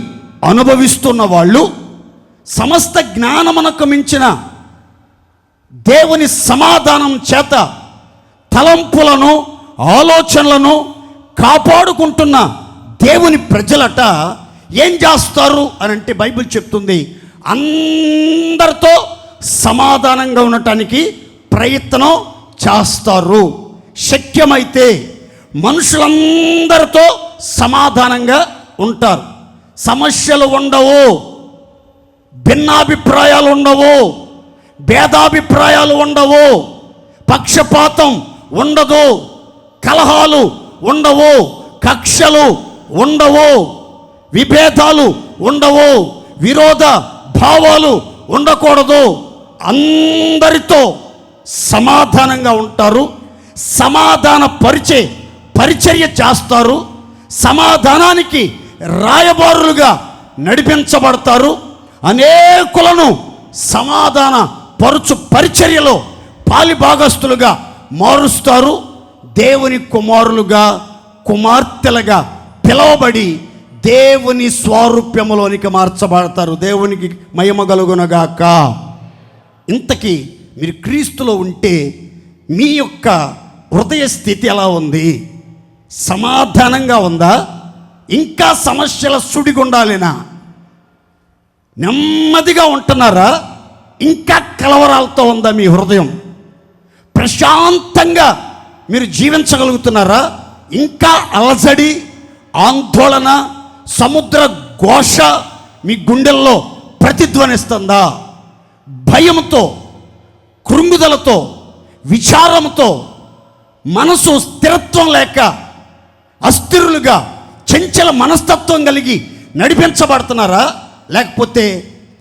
అనుభవిస్తున్న వాళ్ళు, సమస్త జ్ఞానమునకు మించిన దేవుని సమాధానం చేత తలంపులను ఆలోచనలను కాపాడుకుంటున్న దేవుని ప్రజలట ఏం చేస్తారు అని అంటే బైబిల్ చెప్తుంది, అందరితో సమాధానంగా ఉండటానికి ప్రయత్నం చేస్తారు. శక్యమైతే మనుషులందరితో సమాధానంగా ఉంటారు. సమస్యలు ఉండవు, భిన్నాభిప్రాయాలు ఉండవు, భేదాభిప్రాయాలు ఉండవు, పక్షపాతం ఉండదు, కలహాలు ఉండవు, కక్షలు ఉండవు, విభేదాలు ఉండవు, విరోధ భావాలు ఉండకూడదు. అందరితో సమాధానంగా ఉంటారు, సమాధాన పరిచర్య చేస్తారు, సమాధానానికి రాయబారులుగా నడిపించబడతారు, అనేకులను సమాధాన పరిచర్యలో పాలిభాగస్తులుగా మారుస్తారు. దేవుని కుమారులుగా కుమార్తెలుగా పిలువబడి దేవుని స్వారూప్యములోనికి మార్చబడతారు. దేవునికి మహిమ కలుగునగాక. ఇంతకీ మీరు క్రీస్తులో ఉంటే మీ యొక్క హృదయ స్థితి ఎలా ఉంది? సమాధానంగా ఉందా? ఇంకా సమస్యల సుడిగుండాలేనా? నెమ్మదిగా ఉంటున్నారా? ఇంకా కలవరాలతో ఉందా మీ హృదయం? ప్రశాంతంగా మీరు జీవించగలుగుతున్నారా? ఇంకా అలజడి, ఆందోళన, సముద్ర ఘోష మీ గుండెల్లో ప్రతిధ్వనిస్తుందా? భయంతో, కృంగుదలతో, విచారంతో, మనసు స్థిరత్వం లేక అస్థిరులుగా చంచల మనస్తత్వం కలిగి నడిపించబడుతున్నారా? లేకపోతే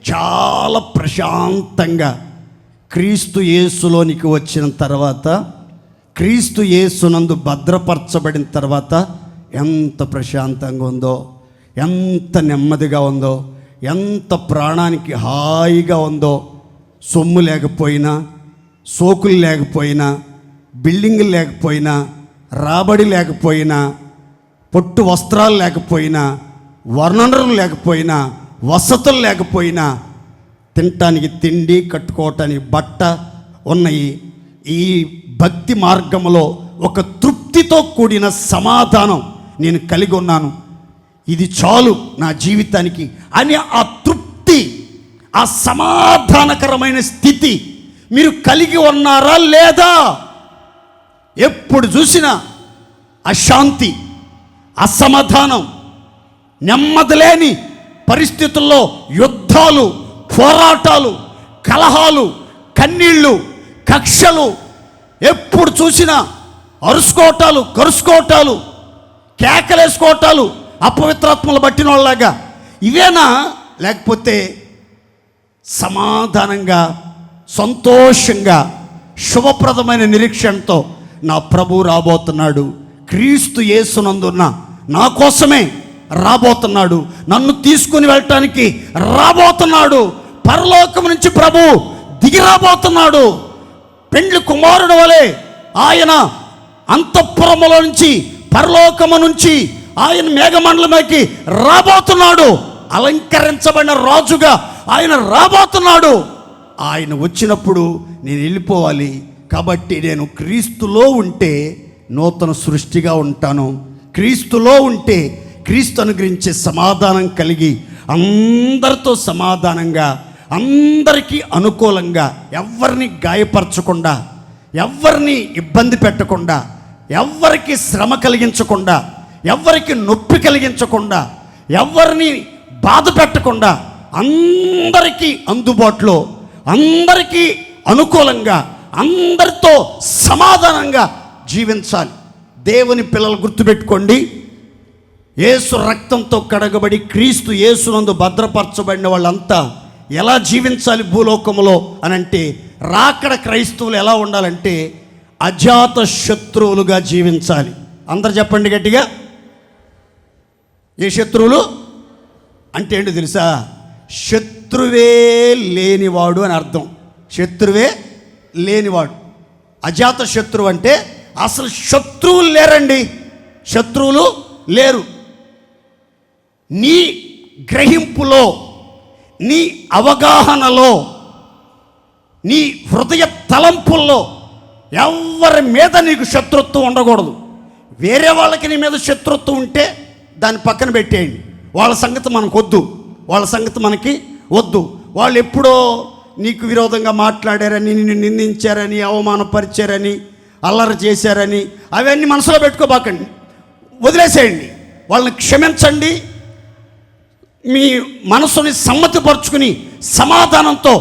చాలా ప్రశాంతంగా క్రీస్తు యేసులోనికి వచ్చిన తర్వాత, క్రీస్తు యేసునందు భద్రపరచబడిన తర్వాత ఎంత ప్రశాంతంగా ఉందో, ఎంత నెమ్మదిగా ఉందో, ఎంత ప్రాణానికి హాయిగా ఉందో. సొమ్ము లేకపోయినా, సోకులు లేకపోయినా, బిల్డింగులు లేకపోయినా, రాబడి లేకపోయినా, పొట్టు వస్త్రాలు లేకపోయినా, వర్ణనలు లేకపోయినా, వసతులు లేకపోయినా, తినటానికి తిండి, కట్టుకోవటానికి బట్ట ఉన్నాయి. ఈ భక్తి మార్గంలో ఒక తృప్తితో కూడిన సమాధానం నేను కలిగి ఉన్నాను, ఇది చాలు నా జీవితానికి అని ఆ తృప్తి, ఆ సమాధానకరమైన స్థితి మీరు కలిగి ఉన్నారా లేదా? ఎప్పుడు చూసినా అశాంతి, అసమాధానం, నెమ్మది లేని పరిస్థితుల్లో యుద్ధాలు, పోరాటాలు, కలహాలు, కన్నీళ్ళు, కక్షలు, ఎప్పుడు చూసినా అరుసుకోవటాలు, కరుసుకోవటాలు, కేకలేసుకోవటాలు, అపవిత్రాత్మలు పట్టిన వాళ్ళలాగా ఇవేనా? లేకపోతే సమాధానంగా, సంతోషంగా, శుభప్రదమైన నిరీక్షణతో నా ప్రభు రాబోతున్నాడు, క్రీస్తు యేసునందున్న నా కోసమే రాబోతున్నాడు, నన్ను తీసుకుని వెళ్ళటానికి రాబోతున్నాడు, పరలోకం నుంచి ప్రభు దిగి రాబోతున్నాడు, పెండ్లి కుమారుడు వలె ఆయన అంతఃపురములో నుంచి, పరలోకము నుంచి ఆయన మేఘమండలంలోకి రాబోతున్నాడు, అలంకరించబడిన రాజుగా ఆయన రాబోతున్నాడు. ఆయన వచ్చినప్పుడు నేను వెళ్ళిపోవాలి. కాబట్టి నేను క్రీస్తులో ఉంటే నూతన సృష్టిగా ఉంటాను. క్రీస్తులో ఉంటే క్రీస్తు అనుగ్రహించే సమాధానం కలిగి అందరితో సమాధానంగా, అందరికీ అనుకూలంగా, ఎవరిని గాయపరచకుండా, ఎవరిని ఇబ్బంది పెట్టకుండా, ఎవరికి శ్రమ కలిగించకుండా, ఎవరికి నొప్పి కలిగించకుండా, ఎవరిని బాధ పెట్టకుండా, అందరికీ అందుబాటులో, అందరికీ అనుకూలంగా, అందరితో సమాధానంగా జీవించాలి. దేవుని పిల్లలు గుర్తుపెట్టుకోండి, యేసు రక్తంతో కడగబడి క్రీస్తు యేసునందు భద్రపరచబడిన వాళ్ళంతా ఎలా జీవించాలి భూలోకములో అనంటే, రాకడ క్రైస్తవులు ఎలా ఉండాలంటే అజాత శత్రువులుగా జీవించాలి. అందరు చెప్పండి గట్టిగా. ఏ శత్రువులు అంటే ఏంటో తెలుసా? శత్రువే లేనివాడు అని అర్థం. శత్రువే లేనివాడు. అజాత శత్రువు అంటే అసలు శత్రువులు లేరండి, శత్రువులు లేరు. నీ గ్రహింపులో, నీ అవగాహనలో, నీ హృదయ తలంపుల్లో ఎవరి మీద నీకు శత్రుత్వం ఉండకూడదు. వేరే వాళ్ళకి నీ మీద శత్రుత్వం ఉంటే దాన్ని పక్కన పెట్టేయండి. వాళ్ళ సంగతి మనకు వద్దు, వాళ్ళ సంగతి మనకి వద్దు. వాళ్ళు ఎప్పుడో నీకు విరోధంగా మాట్లాడారని, నిన్ను నిందించారని, అవమానపరిచారని, అల్లరి చేశారని అవన్నీ మనసులో పెట్టుకోబాకండి, వదిలేసేయండి. వాళ్ళని క్షమించండి. మీ మనసుని సమ్మతిపరుచుకుని సమాధానంతో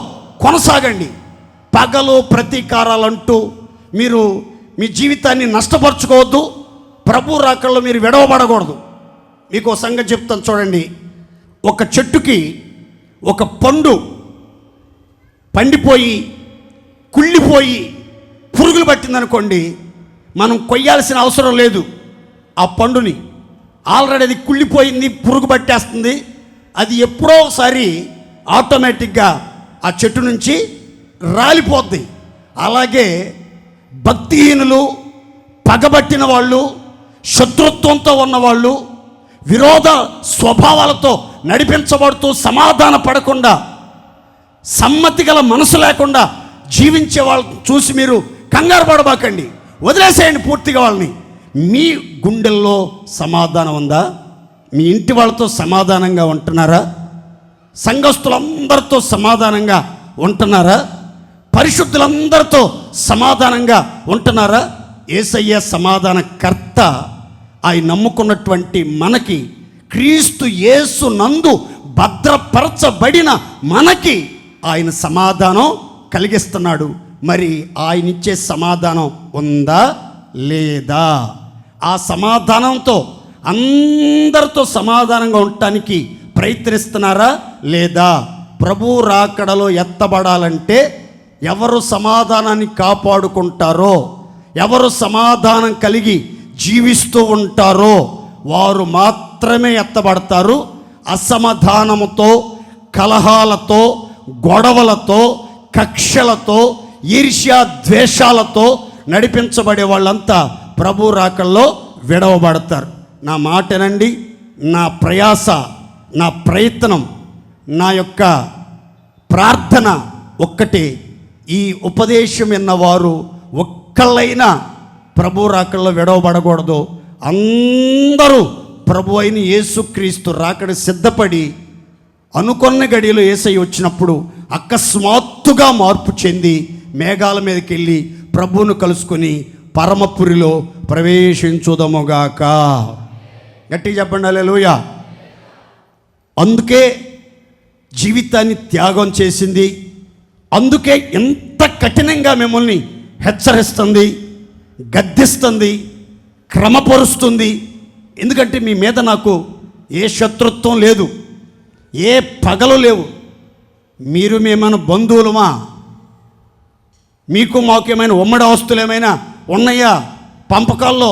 కొనసాగండి. పగలు ప్రతీకారాలంటూ మీరు మీ జీవితాన్ని నష్టపరుచుకోవద్దు. ప్రభు రాకల్లో మీరు విడవబడకూడదు. మీకు ఒక సంగతి చెప్తాను చూడండి. ఒక చెట్టుకి ఒక పండు పండిపోయి కుళ్ళిపోయి పురుగులు పట్టిందనుకోండి, మనం కొయ్యాల్సిన అవసరం లేదు. ఆ పండుని ఆల్రెడీ అది కుళ్ళిపోయింది, పురుగు పట్టేస్తుంది. అది ఎప్పుడో ఒకసారి ఆటోమేటిక్గా ఆ చెట్టు నుంచి రాలిపోద్ది. అలాగే భక్తిహీనులు, పగబట్టిన వాళ్ళు, శత్రుత్వంతో ఉన్నవాళ్ళు, విరోధ స్వభావాలతో నడిపించబడుతూ సమాధాన పడకుండా, సమ్మతి గల మనసు లేకుండా జీవించే వాళ్ళని చూసి మీరు కంగారు పడబాకండి, వదిలేసేయండి పూర్తిగా వాళ్ళని. మీ గుండెల్లో సమాధానం ఉందా? మీ ఇంటి వాళ్ళతో సమాధానంగా ఉంటున్నారా? సంఘస్థులందరితో సమాధానంగా ఉంటున్నారా? పరిశుద్ధులందరితో సమాధానంగా ఉంటున్నారా? యేసయ్య సమాధాన కర్త. ఆయన నమ్ముకున్నటువంటి మనకి, క్రీస్తు యేసు నందు భద్రపరచబడిన మనకి ఆయన సమాధానం కలిగిస్తున్నాడు. మరి ఆయన ఇచ్చే సమాధానం ఉందా లేదా? ఆ సమాధానంతో అందరితో సమాధానంగా ఉండటానికి ప్రయత్నిస్తున్నారా లేదా? ప్రభు రాకడలో ఎత్తబడాలంటే ఎవరు సమాధానాన్ని కాపాడుకుంటారో, ఎవరు సమాధానం కలిగి జీవిస్తూ ఉంటారో వారు మాత్రమే ఎత్తబడతారు. అసమాధానముతో, కలహాలతో, గొడవలతో, కక్షలతో, ఈర్ష్య ద్వేషాలతో నడిపించబడే వాళ్ళంతా ప్రభు రాకల్లో విడవబడతారు. నా మాటనండి, నా ప్రయాస, నా ప్రయత్నం, నా యొక్క ప్రార్థన ఒక్కటే, ఈ ఉపదేశం విన్నవారు ఒక్కళ్ళైనా ప్రభు రాకల్లో విడవబడకూడదు. అందరూ ప్రభు అయిన యేసుక్రీస్తు రాకడ సిద్ధపడి అనుకున్న గడియలో యేసయ్య వచ్చినప్పుడు అకస్మాత్తుగా మార్పు చెంది మేఘాల మీదకి వెళ్ళి ప్రభువును కలుసుకొని పరమపురిలో ప్రవేశించుదముగాక. గట్టిగా చెప్పండి హల్లెలూయా. అందుకే జీవితాన్ని త్యాగం చేసింది, అందుకే ఎంత కఠినంగా మిమ్మల్ని హెచ్చరిస్తుంది, గద్దిస్తుంది, క్రమపరుస్తుంది. ఎందుకంటే మీ మీద నాకు ఏ శత్రుత్వం లేదు, ఏ పగలు లేవు. మీరు మేమైనా బంధువులమా? మీకు మాకు ఏమైనా ఉమ్మడి ఆస్తులు ఏమైనా ఉన్నాయా? పంపకాల్లో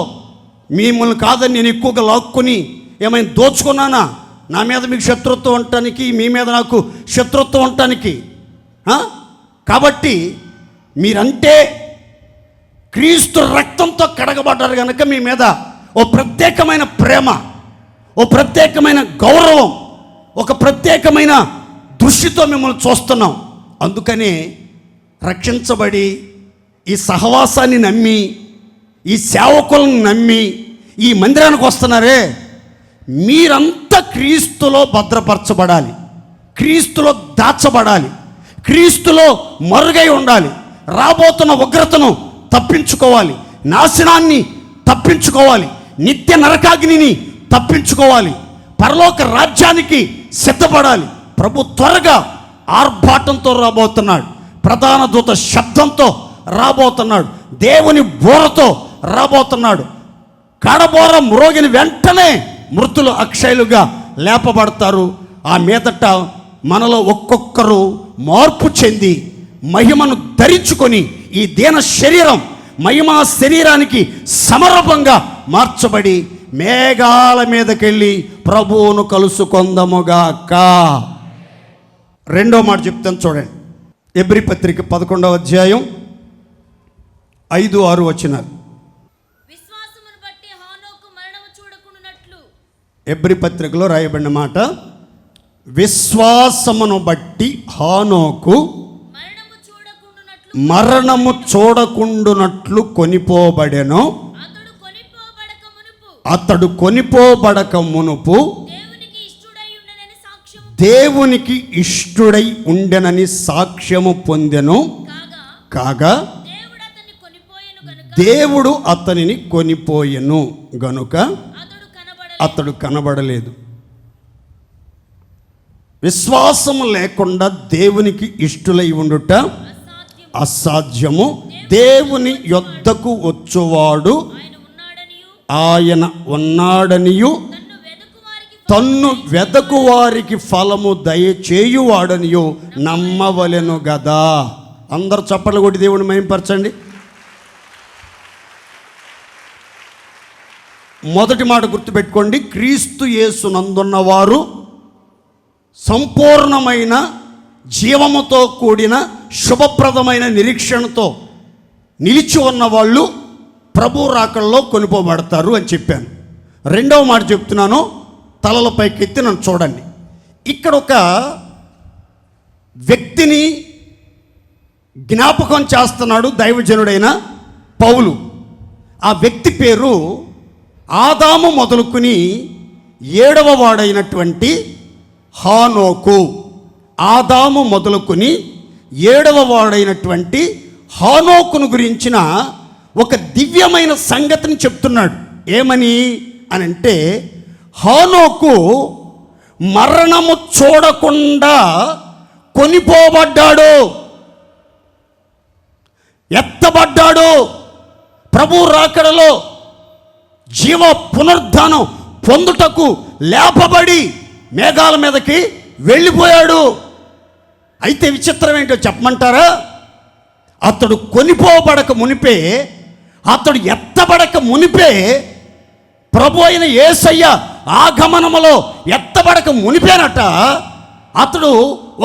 మిమ్మల్ని కాదని నేను ఎక్కువగా లాక్కుని ఏమైనా దోచుకున్నానా? నా మీద మీకు శత్రుత్వం ఉండటానికి, మీ మీద నాకు శత్రుత్వం ఉండటానికి? కాబట్టి మీరంటే క్రీస్తు రక్తంతో కడగబడ్డారు కనుక మీ మీద ఓ ప్రత్యేకమైన ప్రేమ, ఓ ప్రత్యేకమైన గౌరవం, ఒక ప్రత్యేకమైన దృష్టితో మిమ్మల్ని చూస్తున్నాం. అందుకనే రక్షించబడి ఈ సహవాసాన్ని నమ్మి, ఈ సేవకులను నమ్మి ఈ మందిరానికి వస్తున్నారే, మీరంతా క్రీస్తులో భద్రపరచబడాలి, క్రీస్తులో దాచబడాలి, క్రీస్తులో మరుగై ఉండాలి. రాబోతున్న ఉగ్రతను తప్పించుకోవాలి, నాశనాన్ని తప్పించుకోవాలి, నిత్య నరకాగ్నిని తప్పించుకోవాలి, పరలోక రాజ్యానికి సిద్ధపడాలి. ప్రభు త్వరగా ఆర్భాటంతో రాబోతున్నాడు, ప్రధాన దూత శబ్దంతో రాబోతున్నాడు, దేవుని బోరతో రాబోతున్నాడు. కడబోర మ్రోగిన వెంటనే మృతులు అక్షయులుగా లేపబడతారు. ఆ మీదట మనలో ఒక్కొక్కరు మార్పు చెంది మహిమను ధరించుకొని ఈ దీన శరీరం మహిమా శరీరానికి సమరూపంగా మార్చబడి మేఘాల మీదకెళ్ళి ప్రభువును కలుసుకొందముగాక. రెండో మాట చెప్తాను చూడండి. ఎబ్రీ పత్రిక 11వ అధ్యాయం 5-6 వచనాలు. విశ్వాసమును బట్టి హానోకు మరణము చూడకుండునట్లు. ఎబ్రీ పత్రికలో రాయబడిన మాట, విశ్వాసమును బట్టి హానోకు మరణము చూడకుండునట్లు కొనిపోబడెను. అతడు కొనిపోబడక మునుపు దేవునికి ఇష్టుడై ఉండెనని సాక్ష్యము పొందెను. కాగా దేవుడు అతనిని కొనిపోయెను గనుక అతడు కనబడలేదు. విశ్వాసము లేకుండా దేవునికి ఇష్టులై ఉండుట అసాధ్యము. దేవుని యొద్దకు వచ్చువాడు ఆయన ఉన్నాడనియు తన్ను వెదకు వారికి ఫలము దయచేయువాడనియు నమ్మవలెను గదా. అందరూ చప్పట్లు కొట్టి దేవుని మహిమపరచండి. మొదటి మాట గుర్తుపెట్టుకోండి, క్రీస్తు యేసునందున్నవారు సంపూర్ణమైన జీవముతో కూడిన శుభప్రదమైన నిరీక్షణతో నిలిచి ఉన్న వాళ్ళు ప్రభు రాకల్లో కొనిపోబడతారు అని చెప్పాను. రెండవ మాట చెప్తున్నాను, తలల పైకెత్తి నన్ను చూడండి. ఇక్కడ ఒక వ్యక్తిని జ్ఞాపకం చేస్తున్నాడు దైవజనుడైన పౌలు. ఆ వ్యక్తి పేరు ఆదాము మొదలుకుని 7వ వాడైనటువంటి హానోకు. ఆదాము మొదలుకొని 7వ వాడైనటువంటి హానోకును గురించిన ఒక దివ్యమైన సంగతిని చెప్తున్నాడు. ఏమని అనంటే, హానోకు మరణము చూడకుండా కొనిపోబడ్డాడు, ఎత్తబడ్డాడు. ప్రభు రాకడలో జీవ పునరుద్ధానం పొందుటకు లేపబడి మేఘాల మీదకి వెళ్ళిపోయాడు. అయితే విచిత్రం ఏంటో చెప్పమంటారా? అతడు కొనిపోబడక మునిపే, అతడు ఎత్తబడక మునిపే, ప్రభు అయిన యేసయ్య ఆగమనములో ఎత్తబడక మునిపేనట అతడు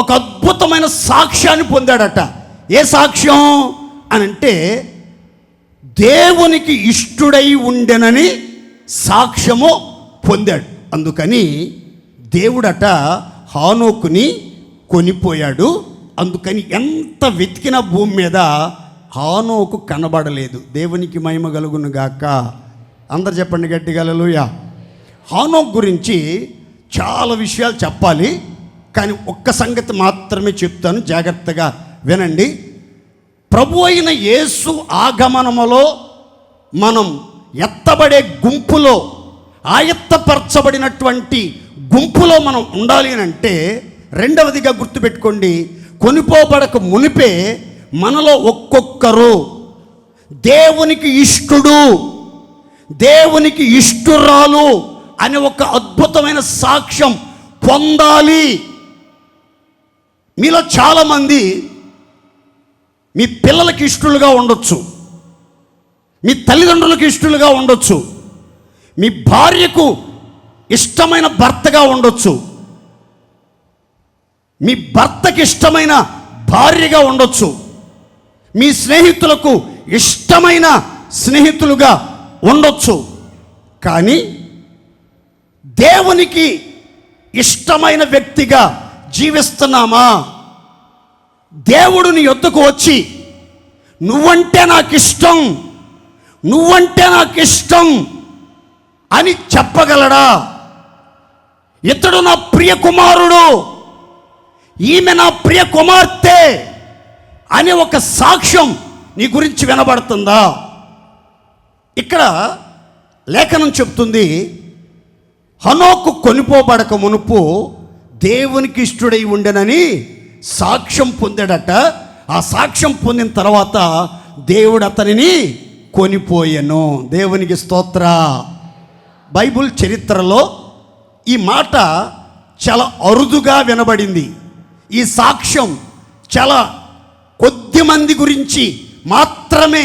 ఒక అద్భుతమైన సాక్ష్యాన్ని పొందాడట. ఏ సాక్ష్యం అనంటే, దేవునికి ఇష్టుడై ఉండెనని సాక్ష్యము పొందాడు. అందుకని దేవుడట హానోకుని కొనిపోయాడు. అందుకని ఎంత వెతికిన భూమి మీద హానోకు కనబడలేదు. దేవునికి మహిమ కలుగును గాక. అందరు చెప్పండి గట్టిగా హల్లెలూయా. హానోకు గురించి చాలా విషయాలు చెప్పాలి, కానీ ఒక్క సంగతి మాత్రమే చెప్తాను, జాగ్రత్తగా వినండి. ప్రభు అయిన యేసు ఆగమనములో మనం ఎత్తబడే గుంపులో, ఆయత్తపరచబడినటువంటి గుంపులో మనం ఉండాలి అని అంటే, రెండవదిగా గుర్తుపెట్టుకోండి, కొనిపోబడక మునిపే మనలో ఒక్కొక్కరు దేవునికి ఇష్టుడు, దేవునికి ఇష్టురాలు అనే ఒక అద్భుతమైన సాక్ష్యం పొందాలి. మీలో చాలామంది మీ పిల్లలకి ఇష్టలుగా ఉండొచ్చు, మీ తల్లిదండ్రులకు ఇష్టలుగా ఉండొచ్చు, మీ భార్యకు ఇష్టమైన భర్తగా ఉండొచ్చు, మీ భర్తకి ఇష్టమైన భార్యగా ఉండొచ్చు, మీ స్నేహితులకు ఇష్టమైన స్నేహితులుగా ఉండొచ్చు. కానీ దేవునికి ఇష్టమైన వ్యక్తిగా జీవిస్తున్నామా? దేవుడు నీ యొద్దకు వచ్చి నువ్వంటే నాకు ఇష్టం, నువ్వంటే నాకు ఇష్టం అని చెప్పగలడా? ఇతడు నా ప్రియ కుమారుడు, ఈమె నా ప్రియ కుమార్తె అనే ఒక సాక్ష్యం నీ గురించి వినబడుతుందా? ఇక్కడ లేఖనం చెప్తుంది, హనోకు కొనిపోబడక మునుపు దేవునికి ఇష్టుడై ఉండెనని సాక్ష్యం పొందాడట. ఆ సాక్ష్యం పొందిన తర్వాత దేవుడు అతనిని కొనిపోయెను. దేవునికి స్తోత్ర. బైబిల్ చరిత్రలో ఈ మాట చాలా అరుదుగా వినబడింది. ఈ సాక్ష్యం చాలా కొద్ది మంది గురించి మాత్రమే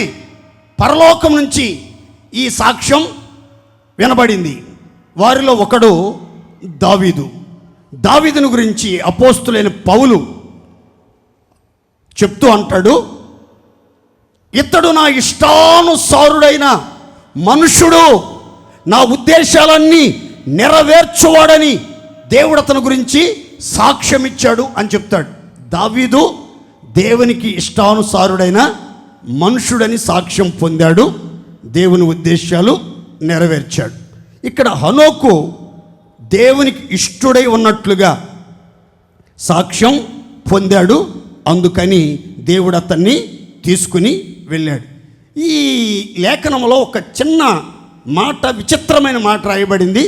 పరలోకం నుంచి ఈ సాక్ష్యం వినబడింది. వారిలో ఒకడు దావీదు. దావీదును గురించి అపోస్తులైన పౌలు చెప్తూ అంటాడు, ఇతడు నా ఇష్టానుసారుడైన మనుషుడు, నా ఉద్దేశాలన్నీ నెరవేర్చువాడని దేవుడు అతని గురించి సాక్ష్యం ఇచ్చాడు అని చెప్తాడు. దావీదు దేవునికి ఇష్టానుసారుడైన మనుషుడని సాక్ష్యం పొందాడు, దేవుని ఉద్దేశాలు నెరవేర్చాడు. ఇక్కడ హనోకు దేవునికి ఇష్టుడై ఉన్నట్లుగా సాక్ష్యం పొందాడు, అందుకని దేవుడు అతన్ని తీసుకుని వెళ్ళాడు. ఈ లేఖనంలో ఒక చిన్న మాట, విచిత్రమైన మాట రాయబడింది.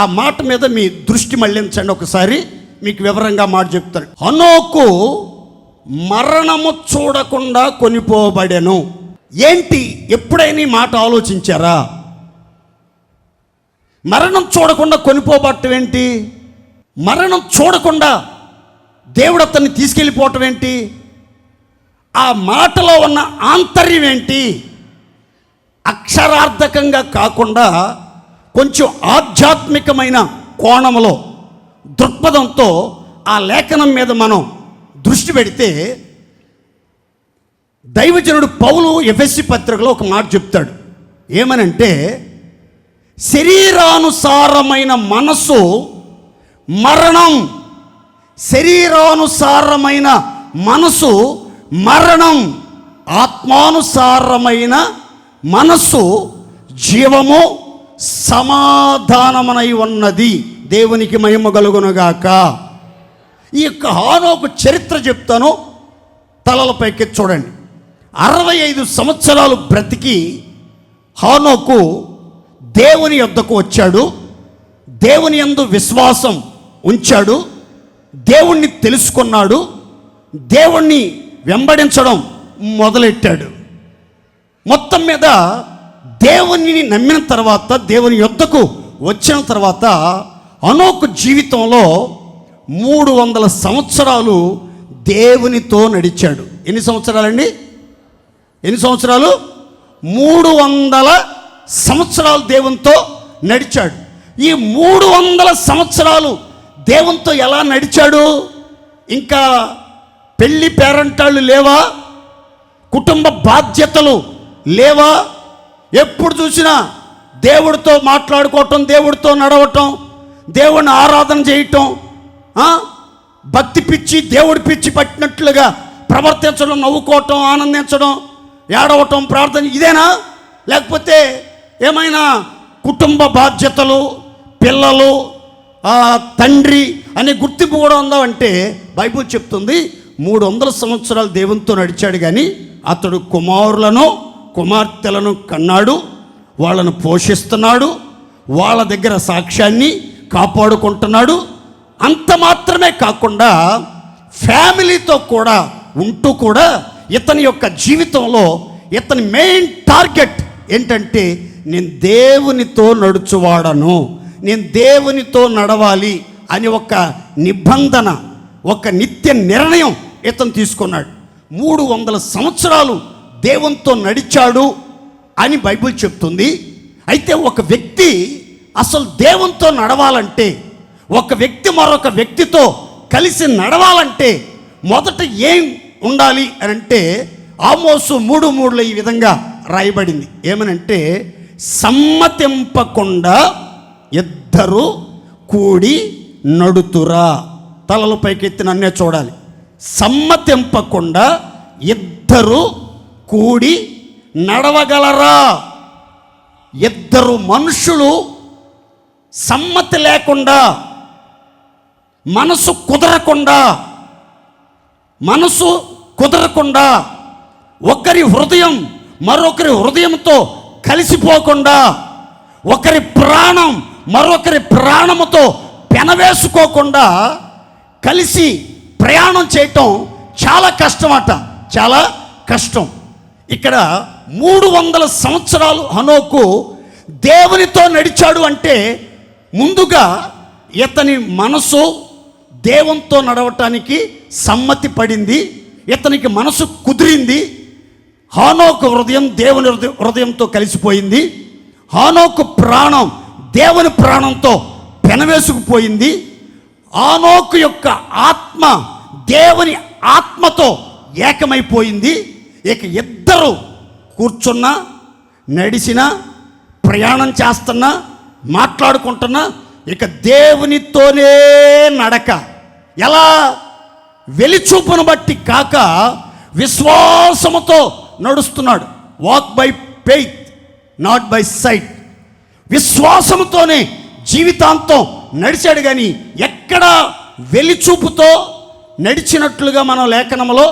ఆ మాట మీద మీ దృష్టి మళ్లించండి ఒకసారి, మీకు వివరంగా మాట చెప్తాను. హనోకు మరణము చూడకుండా కొనిపోబడెను. ఏంటి, ఎప్పుడైనా ఈ మాట ఆలోచించారా? మరణం చూడకుండా కొనిపోబట్టం ఏంటి? మరణం చూడకుండా దేవుడు అతన్ని తీసుకెళ్ళిపోవటం ఏంటి? ఆ మాటలో ఉన్న ఆంతర్యం ఏంటి? అక్షరార్థకంగా కాకుండా కొంచెం ఆధ్యాత్మికమైన కోణంలో, దృక్పథంతో ఆ లేఖనం మీద మనం దృష్టి పెడితే, దైవజనుడు పౌలు ఎఫెసీ పత్రికలో ఒక మాట చెప్తాడు. ఏమనంటే, శరీరానుసారమైన మనసు మరణం, శరీరానుసారమైన మనసు మరణం, ఆత్మానుసారమైన మనసు జీవము సమాధానమనై ఉన్నది. దేవునికి మహిమ కలుగునుగాక. ఈ యొక్క హనోకు చరిత్ర చెప్తాను, తలలపైకి చూడండి. 65 సంవత్సరాలు బ్రతికి హనోకు దేవుని యొద్దకు వచ్చాడు, దేవుని యందు విశ్వాసం ఉంచాడు, దేవుణ్ణి తెలుసుకున్నాడు, దేవుణ్ణి వెంబడించడం మొదలెట్టాడు. మొత్తం మీద దేవుని నమ్మిన తర్వాత, దేవుని యొద్దకు వచ్చిన తర్వాత హనోకు జీవితంలో 300 సంవత్సరాలు దేవునితో నడిచాడు. ఎన్ని సంవత్సరాలండి? ఎన్ని సంవత్సరాలు? 300 సంవత్సరాలు దేవునితో నడిచాడు. ఈ 300 సంవత్సరాలు దేవునితో ఎలా నడిచాడు? ఇంకా పెళ్లి పేరంటాళ్ళు లేవా? కుటుంబ బాధ్యతలు లేవా? ఎప్పుడు చూసినా దేవుడితో మాట్లాడుకోవటం, దేవుడితో నడవటం, దేవుడిని ఆరాధన చేయటం, భక్తి పిచ్చి, దేవుడి పిచ్చి పట్టినట్లుగా ప్రవర్తించడం, నవ్వుకోవటం, ఆనందించడం, ఏడవటం, ప్రార్థన, ఇదేనా? లేకపోతే ఏమైనా కుటుంబ బాధ్యతలు, పిల్లలు, తండ్రి అనే గుర్తింపు కూడా ఉందా అంటే బైబిల్ చెప్తుంది 300 సంవత్సరాలు దేవునితో నడిచాడు, కానీ అతడు కుమారులను కుమార్తెలను కన్నాడు, వాళ్ళను పోషిస్తున్నాడు, వాళ్ళ దగ్గర సాక్ష్యాన్ని కాపాడుకుంటున్నాడు. అంత మాత్రమే కాకుండా ఫ్యామిలీతో కూడా ఉంటూ కూడా ఇతని యొక్క జీవితంలో ఇతని మెయిన్ టార్గెట్ ఏంటంటే, నేను దేవునితో నడుచువాడను, నేను దేవునితో నడవాలి అని ఒక నిబంధన, ఒక నిత్య నిర్ణయం ఇతను తీసుకున్నాడు. 300 సంవత్సరాలు దేవునితో నడిచాడు అని బైబిల్ చెప్తుంది. అయితే ఒక వ్యక్తి అసలు దేవునితో నడవాలంటే, ఒక వ్యక్తి మరొక వ్యక్తితో కలిసి నడవాలంటే మొదట ఏం ఉండాలి అని అంటే ఆమోసు 3:3 ఈ విధంగా రాయబడింది. ఏమనంటే, సమ్మతింపకుండా ఇద్దరు కూడి నడుతురా. తలలు పైకెత్తి నన్నే చూడాలి. సమ్మతింపకుండా ఇద్దరు కూడి నడవగలరా? ఇద్దరు మనుషులు సమ్మతి లేకుండా, మనసు కుదరకుండా ఒకరి హృదయం మరొకరి హృదయంతో కలిసిపోకుండా, ఒకరి ప్రాణం మరొకరి ప్రాణముతో పెనవేసుకోకుండా కలిసి ప్రయాణం చేయటం చాలా కష్టమట, చాలా కష్టం. ఇక్కడ 300 సంవత్సరాలు హనోకు దేవునితో నడిచాడు అంటే ముందుగా ఇతని మనసు దేవునితో నడవటానికి సమ్మతి పడింది, ఇతనికి మనసు కుదిరింది. హానోకు హృదయం దేవుని హృదయంతో కలిసిపోయింది. హానోకు ప్రాణం దేవుని ప్రాణంతో పెనవేసుకుపోయింది. హానోకు యొక్క ఆత్మ దేవుని ఆత్మతో ఏకమైపోయింది. ఇక ఇద్దరు కూర్చున్నా, నడిచినా, ప్రయాణం చేస్తున్నా, మాట్లాడుకుంటున్నా ఇక దేవునితోనే నడక. ఎలా? వెలిచూపును బట్టి కాక విశ్వాసముతో నడుస్తున్నాడు. Walk by faith not by sight. విశ్వాసముతోనే జీవితాంతం నడిచాడు, కానీ ఎక్కడ వెలిచూపుతో నడిచినట్లుగా మనం లేఖనంలో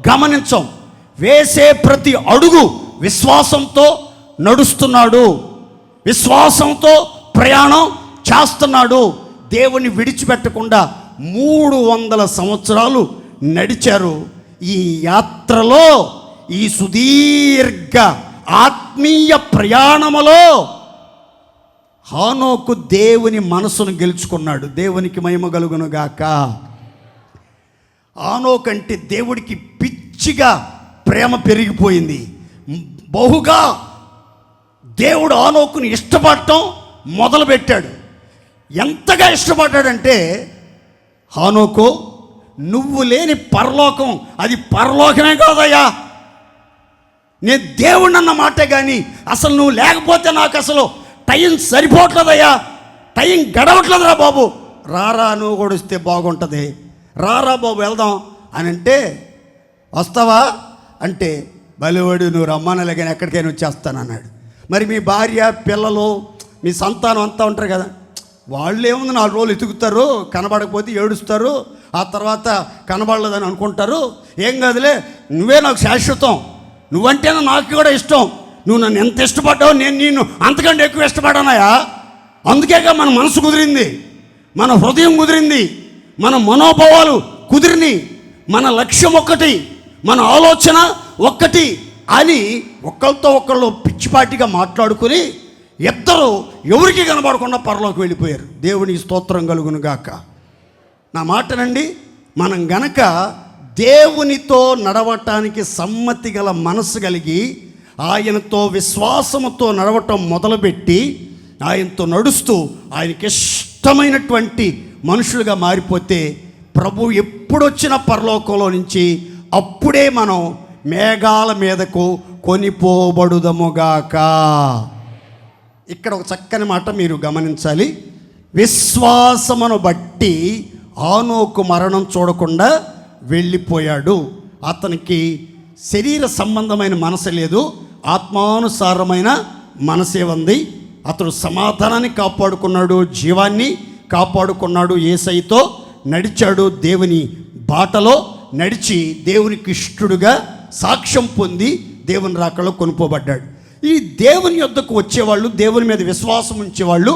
గమనించాం. వేసే ప్రతి అడుగు విశ్వాసంతో నడుస్తున్నాడు, విశ్వాసంతో ప్రయాణం చేస్తున్నాడు. దేవుని విడిచిపెట్టకుండా 300 సంవత్సరాలు నడిచారు. ఈ యాత్రలో, ఈ సుదీర్ఘ ఆత్మీయ ప్రయాణములో హానోకు దేవుని మనసును గెలుచుకున్నాడు. దేవునికి మహిమ కలుగును గాక. హానోకు అంటే దేవుడికి పిచ్చిగా ప్రేమ పెరిగిపోయింది. బహుగా దేవుడు హానోకుని ఇష్టపడటం మొదలుపెట్టాడు. ఎంతగా ఇష్టపడ్డాడంటే, హానోకు నువ్వు లేని పరలోకం అది పరలోకమే కాదయ్యా, నేను దేవుడు అన్న మాటే, కానీ అసలు నువ్వు లేకపోతే నాకు అసలు టైం సరిపోవట్లేదయ్యా, టైం గడవట్లేదురా బాబు, రారా నువ్వు కూడా వస్తే బాగుంటుంది, రారా బాబు వెళ్దాం అని అంటే, వస్తావా అంటే, బలివాడు నువ్వు రమ్మనలే కానీ ఎక్కడికైనా వచ్చేస్తానన్నాడు. మరి మీ భార్య పిల్లలు మీ సంతానం అంతా ఉంటారు కదా, వాళ్ళు ఏముంది 4 రోజులు ఎతుకుతారు, కనబడకపోతే ఏడుస్తారు, ఆ తర్వాత కనబడలేదని అనుకుంటారు. ఏం కాదులే, నువ్వే నాకు శాశ్వతం, నువ్వంటేనే నాకు కూడా ఇష్టం, నువ్వు నన్ను ఎంత ఇష్టపడ్డావు, నేను నిన్ను అంతకంటే ఎక్కువ ఇష్టపడ్డానయా. అందుకేగా మన మనసు కుదిరింది, మన హృదయం కుదిరింది, మన మనోభావాలు కుదిరిని, మన లక్ష్యం ఒక్కటి, మన ఆలోచన ఒక్కటి అని ఒకళ్ళతో ఒకళ్ళు పిచ్చిపాటిగా మాట్లాడుకుని ఇద్దరు ఎవరికి కనబడకుండా పరలోకి వెళ్ళిపోయారు. దేవునికి స్తోత్రం కలుగును గాక. నా మాటనండి, మనం గనక దేవునితో నడవటానికి సమ్మతి గల మనసు కలిగి ఆయనతో విశ్వాసముతో నడవటం మొదలుపెట్టి ఆయనతో నడుస్తూ ఆయనకి ఇష్టమైనటువంటి మనుషులుగా మారిపోతే ప్రభు ఎప్పుడొచ్చిన పరలోకంలో నుంచి అప్పుడే మనం మేఘాల మీదకు కొనిపోబడుదముగాక. ఇక్కడ ఒక చక్కని మాట మీరు గమనించాలి. విశ్వాసమును బట్టి హానోకు మరణం చూడకుండా వెళ్ళిపోయాడు. అతనికి శరీర సంబంధమైన మనసు లేదు, ఆత్మానుసారమైన మనసే ఉంది. అతడు సమాధానాన్ని కాపాడుకున్నాడు, జీవాన్ని కాపాడుకున్నాడు, యేసయ్యతో నడిచాడు, దేవుని బాటలో నడిచి దేవునికి ఇష్టడుగా సాక్ష్యం పొంది దేవుని రాకలో కొనుక్కోబడ్డాడు. ఈ దేవుని యొద్దకు వచ్చేవాళ్ళు, దేవుని మీద విశ్వాసం ఉంచేవాళ్ళు,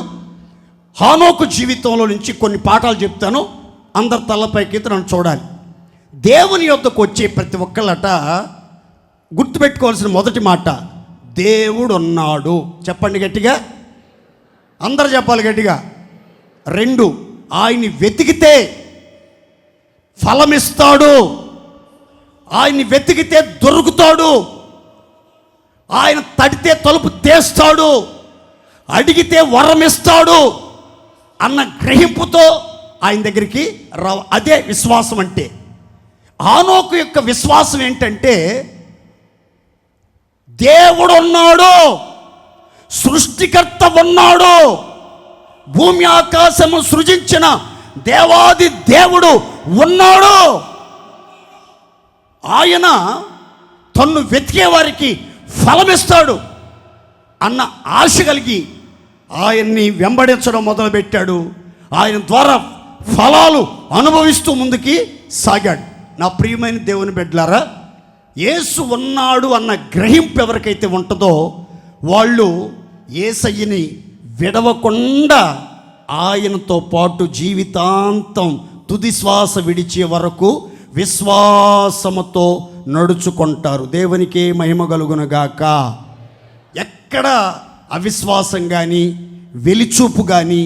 హానోకు జీవితంలో నుంచి కొన్ని పాఠాలు చెప్తాను. అందరి తలపైకి నన్ను చూడాలి. దేవుని యొద్దకు వచ్చే ప్రతి ఒక్కళ్ళట గుర్తుపెట్టుకోవాల్సిన మొదటి మాట, దేవుడు ఉన్నాడు. చెప్పండి గట్టిగా, అందరు చెప్పాలి గట్టిగా. 2, ఆయన్ని వెతికితే ఫలమిస్తాడు, ఆయన్ని వెతికితే దొరుకుతాడు, ఆయన తడితే తలుపు తీస్తాడు, అడిగితే వరం ఇస్తాడు అన్న గ్రహింపుతో ఆయన దగ్గరికి అదే విశ్వాసం అంటే. హానోకు యొక్క విశ్వాసం ఏంటంటే, దేవుడు ఉన్నాడు, సృష్టికర్త ఉన్నాడు, భూమి ఆకాశము సృజించిన దేవాది దేవుడు ఉన్నాడు, ఆయన తన్ను వెతికే వారికి ఫలమిస్తాడు అన్న ఆశ కలిగి ఆయన్ని వెంబడించడం మొదలుపెట్టాడు. ఆయన ద్వారా ఫలాలు అనుభవిస్తూ ముందుకి సాగాడు. నా ప్రియమైన దేవుని బిడ్డలారా, యేసు ఉన్నాడు అన్న గ్రహింపు ఎవరికైతే ఉంటుందో వాళ్ళు యేసయ్యని విడవకుండా ఆయనతో పాటు జీవితాంతం తుది శ్వాస విడిచే వరకు విశ్వాసముతో నడుచుకుంటారు. దేవునికి మహిమ కలుగునుగాక. ఎక్కడ అవిశ్వాసం కానీ, వెలిచూపు కానీ,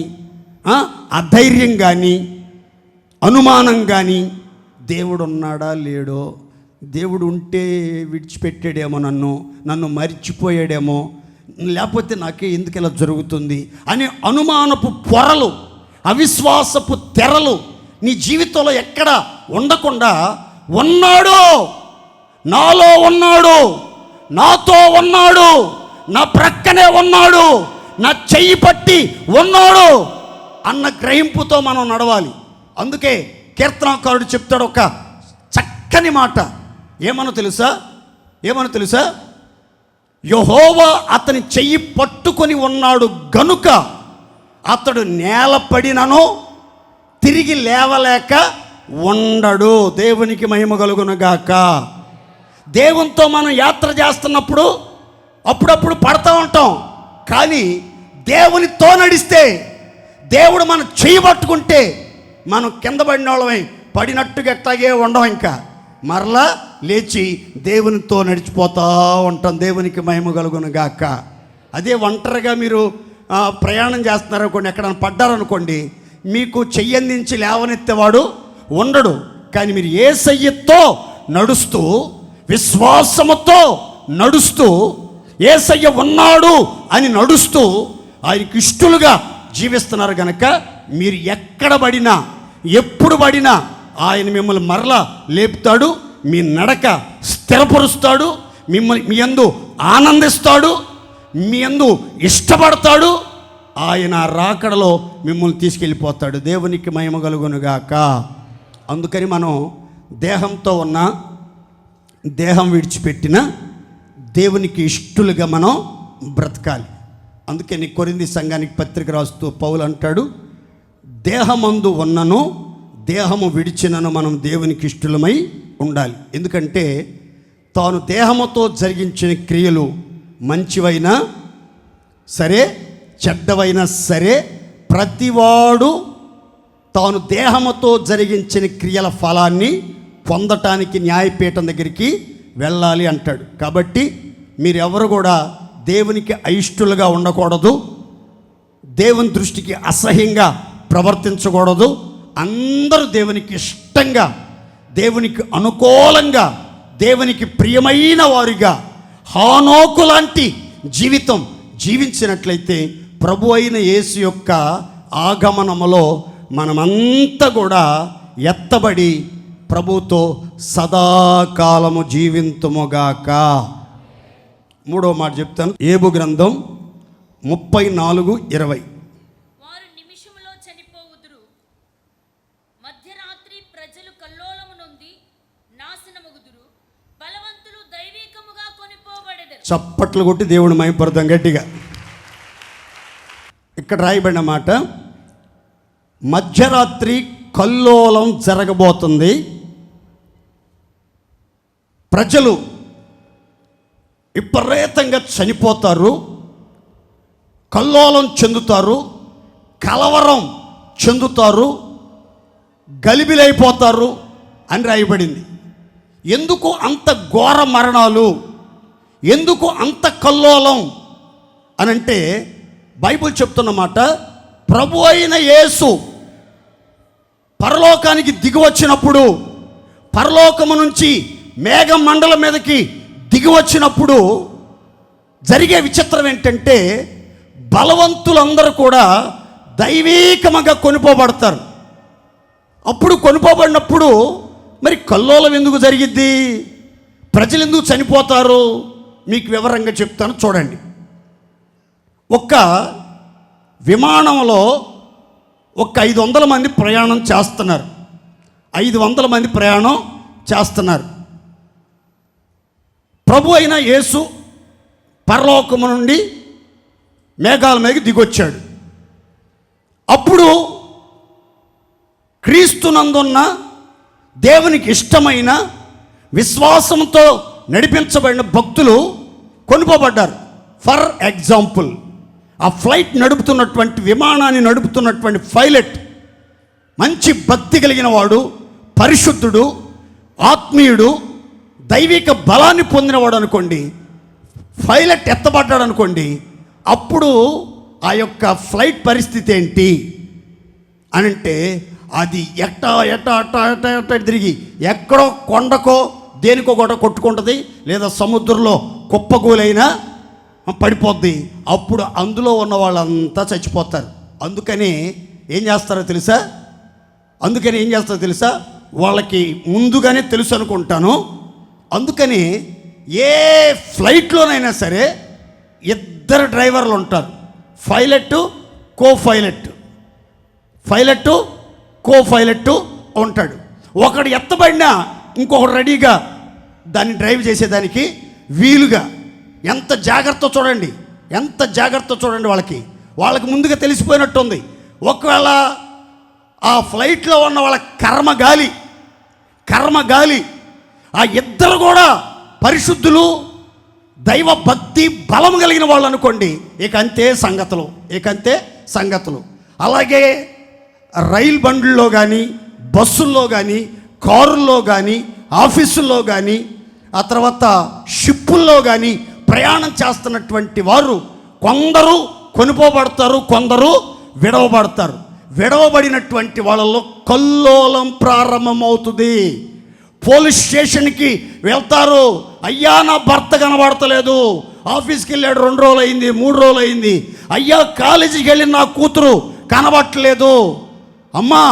అధైర్యం కానీ, అనుమానం కానీ, దేవుడు ఉన్నాడా లేడో, దేవుడు ఉంటే విడిచిపెట్టాడేమో, నన్ను మరిచిపోయాడేమో, లేకపోతే నాకే ఎందుకు ఇలా జరుగుతుంది అనే అనుమానపు పొరలు, అవిశ్వాసపు తెరలు నీ జీవితంలో ఎక్కడ ఉండకుండా, ఉన్నాడు, నాలో ఉన్నాడు, నాతో ఉన్నాడు, నా ప్రక్కనే ఉన్నాడు, నా చెయ్యి పట్టి ఉన్నాడు అన్న గ్రహింపుతో మనం నడవాలి. అందుకే కీర్తనాకారుడు చెప్తాడు ఒక చక్కని మాట. ఏమనో తెలుసా? యెహోవా అతని చెయ్యి పట్టుకొని ఉన్నాడు గనుక అతడు నేలపడినను తిరిగి లేవలేక ఉండడు. దేవునికి మహిమ కలుగునుగాక. దేవునితో మనం యాత్ర చేస్తున్నప్పుడు అప్పుడప్పుడు పడతా ఉంటాం, కానీ దేవునితో నడిస్తే, దేవుడు మనం చెయ్యి పట్టుకుంటే మనం కింద పడిన వాళ్ళమై పడినట్టుగా ఎట్లాగే ఉండం, ఇంకా మరలా లేచి దేవునితో నడిచిపోతూ ఉంటాం. దేవునికి మహిమ కలుగునుగాక. అదే ఒంటరిగా మీరు ప్రయాణం చేస్తున్నారనుకోండి, ఎక్కడైనా పడ్డారనుకోండి, మీకు చెయ్యందించి లేవనెత్తేవాడు ఉండడు. కానీ మీరు యేసయ్యతో నడుస్తూ, విశ్వాసముతో నడుస్తూ, యేసయ్య ఉన్నాడు అని నడుస్తూ ఆయనకి ఇష్టలుగా జీవిస్తున్నారు కనుక మీరు ఎక్కడ పడినా, ఎప్పుడు పడినా ఆయన మిమ్మల్ని మరలా లేపుతాడు, మీ నడక స్థిరపరుస్తాడు, మీ యందు ఆనందిస్తాడు, మీ యందు ఇష్టపడతాడు, ఆయన రాకడలో మిమ్మల్ని తీసుకెళ్ళిపోతాడు. దేవునికి మహిమ కలుగునుగాక. అందుకని మనం దేహంతో ఉన్న, దేహం విడిచిపెట్టిన దేవునికి ఇష్టలుగా మనం బ్రతకాలి. అందుకని కొరింథీ సంఘానికి పత్రిక రాస్తూ పౌలు అంటాడు, దేహమందు ఉన్నను దేహము విడిచినను మనం దేవునికి ఇష్టలమై ఉండాలి. ఎందుకంటే తాను దేహముతో జరిగించిన క్రియలు మంచివైనా సరే, చెడ్డవైనా సరే, ప్రతివాడు తాను దేహముతో జరిగించిన క్రియల ఫలాన్ని పొందటానికి న్యాయపీఠం దగ్గరికి వెళ్ళాలి అంటాడు. కాబట్టి మీరెవరు కూడా దేవునికి అయిష్టులుగా ఉండకూడదు, దేవుని దృష్టికి అసహ్యంగా ప్రవర్తించకూడదు. అందరూ దేవునికి ఇష్టంగా, దేవునికి అనుకూలంగా, దేవునికి ప్రియమైన వారిగా హానోకు లాంటి జీవితం జీవించినట్లయితే ప్రభు అయిన యేసు యొక్క ఆగమనములో మనమంతా కూడా ఎత్తబడి ప్రభుతో సదాకాలము జీవింతుముగాక. 3వ మాట చెప్తాను. ఏబు గ్రంథం 34:20. వారు నిమిషములో చనిపోవుదురు, మధ్యరాత్రి ప్రజలు కల్లోలము నొంది నాశనమగుదురు, బలవంతులు దైవికముగా కొనిపోబడెదరు. చప్పట్లు కొట్టి దేవుని మహిమపడతాం గట్టిగా. ఇక్కడ రాయబడిన మాట, మధ్యరాత్రి కల్లోలం జరగబోతుంది. ప్రజలు విపరీతంగా చనిపోతారు, కల్లోలం చెందుతారు, కలవరం చెందుతారు, గలిబిలైపోతారు అని రాయబడింది. ఎందుకు అంత ఘోర మరణాలు, ఎందుకు అంత కల్లోలం అనంటే బైబిల్ చెప్తున్నమాట, ప్రభు అయిన యేసు పరలోకానికి దిగి వచ్చినప్పుడు, పరలోకము నుంచి మేఘ మండలం మీదకి దిగి వచ్చినప్పుడు జరిగే విచిత్రం ఏంటంటే, బలవంతులందరూ కూడా దైవీకముగా కొనిపోబడతారు. అప్పుడు కొనిపోబడినప్పుడు మరి కల్లోలం ఎందుకు జరిగిద్ది, ప్రజలు ఎందుకు చనిపోతారు, మీకు వివరంగా చెప్తాను చూడండి. ఒక్క విమానంలో 500 మంది ప్రయాణం చేస్తున్నారు. 500 మంది ప్రయాణం చేస్తున్నారు. ప్రభు అయిన యేసు పరలోకము నుండి మేఘాల మీదకి దిగొచ్చాడు. అప్పుడు క్రీస్తునందున్న దేవునికి ఇష్టమైన విశ్వాసంతో నడిపించబడిన భక్తులు కొనుకోబడ్డారు. ఫర్ ఎగ్జాంపుల్, ఆ ఫ్లైట్ నడుపుతున్నటువంటి, విమానాన్ని నడుపుతున్నటువంటి పైలట్ మంచి భక్తి కలిగిన వాడు, పరిశుద్ధుడు, ఆత్మీయుడు, దైవిక బలాన్ని పొందినవాడు అనుకోండి. పైలట్ ఎత్తబడ్డాడు అనుకోండి, అప్పుడు ఆ యొక్క ఫ్లైట్ పరిస్థితి ఏంటి అనంటే, అది ఎట్ట తిరిగి ఎక్కడో కొండకో దేనికో కూడా కొట్టుకుంటుంది, లేదా సముద్రంలో కుప్పగూలైనా పడిపోద్ది. అప్పుడు అందులో ఉన్న వాళ్ళంతా చచ్చిపోతారు. అందుకని ఏం చేస్తారో తెలుసా, వాళ్ళకి ముందుగానే తెలుసు అనుకుంటాను. అందుకని ఏ ఫ్లైట్లోనైనా సరే 2 డ్రైవర్లు ఉంటారు, పైలట్ కో పైలట్ ఉంటాడు. ఒకడు ఎత్తబడినా ఇంకొకడు రెడీగా దాన్ని డ్రైవ్ చేసేదానికి వీలుగా. ఎంత జాగ్రత్త చూడండి, వాళ్ళకి ముందుగా తెలిసిపోయినట్టుంది. ఒకవేళ ఆ ఫ్లైట్లో ఉన్న వాళ్ళ కర్మగాలి ఆ 2 కూడా పరిశుద్ధులు, దైవ భక్తి బలం కలిగిన వాళ్ళు అనుకోండి, ఇక అంతే సంగతులు. అలాగే రైలు బండ్లలో కానీ, బస్సుల్లో కానీ, కారుల్లో కానీ, ఆఫీసుల్లో కానీ, ఆ తర్వాత షిప్పుల్లో కానీ ప్రయాణం చేస్తున్నటువంటి వారు కొందరు కొనుపోబడతారు, కొందరు విడవబడతారు. విడవబడినటువంటి వాళ్ళలో కల్లోలం ప్రారంభమవుతుంది. పోలీస్ స్టేషన్కి వెళ్తారు, అయ్యా నా భర్త కనబడతలేదు, ఆఫీస్కి వెళ్ళాడు 2 రోజులు అయింది, 3 రోజులు అయింది, అయ్యా కాలేజీకి వెళ్ళిన నా కూతురు కనబట్టలేదు, అమ్మా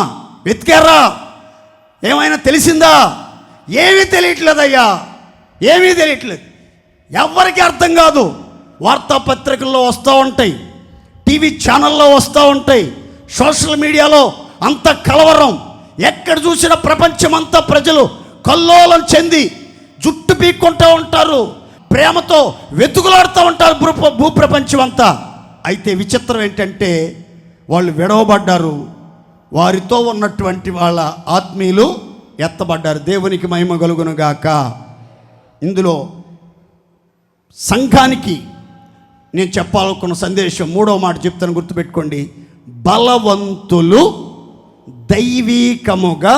వెతికారా, ఏమైనా తెలిసిందా, ఏమీ తెలియట్లేదయ్యా, ఏమీ తెలియట్లేదు. ఎవరికి అర్థం కాదు. వార్తాపత్రికల్లో వస్తూ ఉంటాయి, టీవీ ఛానల్లో వస్తూ ఉంటాయి, సోషల్ మీడియాలో అంత కలవరం. ఎక్కడ చూసిన ప్రపంచమంతా ప్రజలు కల్లోలం చెంది జుట్టు పీక్కుంటూ ఉంటారు, ప్రేమతో వెతుకులాడుతూ ఉంటారు భూప్రపంచం అంతా. అయితే విచిత్రం ఏంటంటే, వాళ్ళు విడవబడ్డారు, వారితో ఉన్నటువంటి వాళ్ళ ఆత్మీయులు ఎత్తబడ్డారు. దేవునికి మహిమ కలుగును గాక. ఇందులో సంఘానికి నేను చెప్పాలనుకున్న సందేశం 3వ మాట చెప్తాను, గుర్తుపెట్టుకోండి. బలవంతులు దైవీకముగా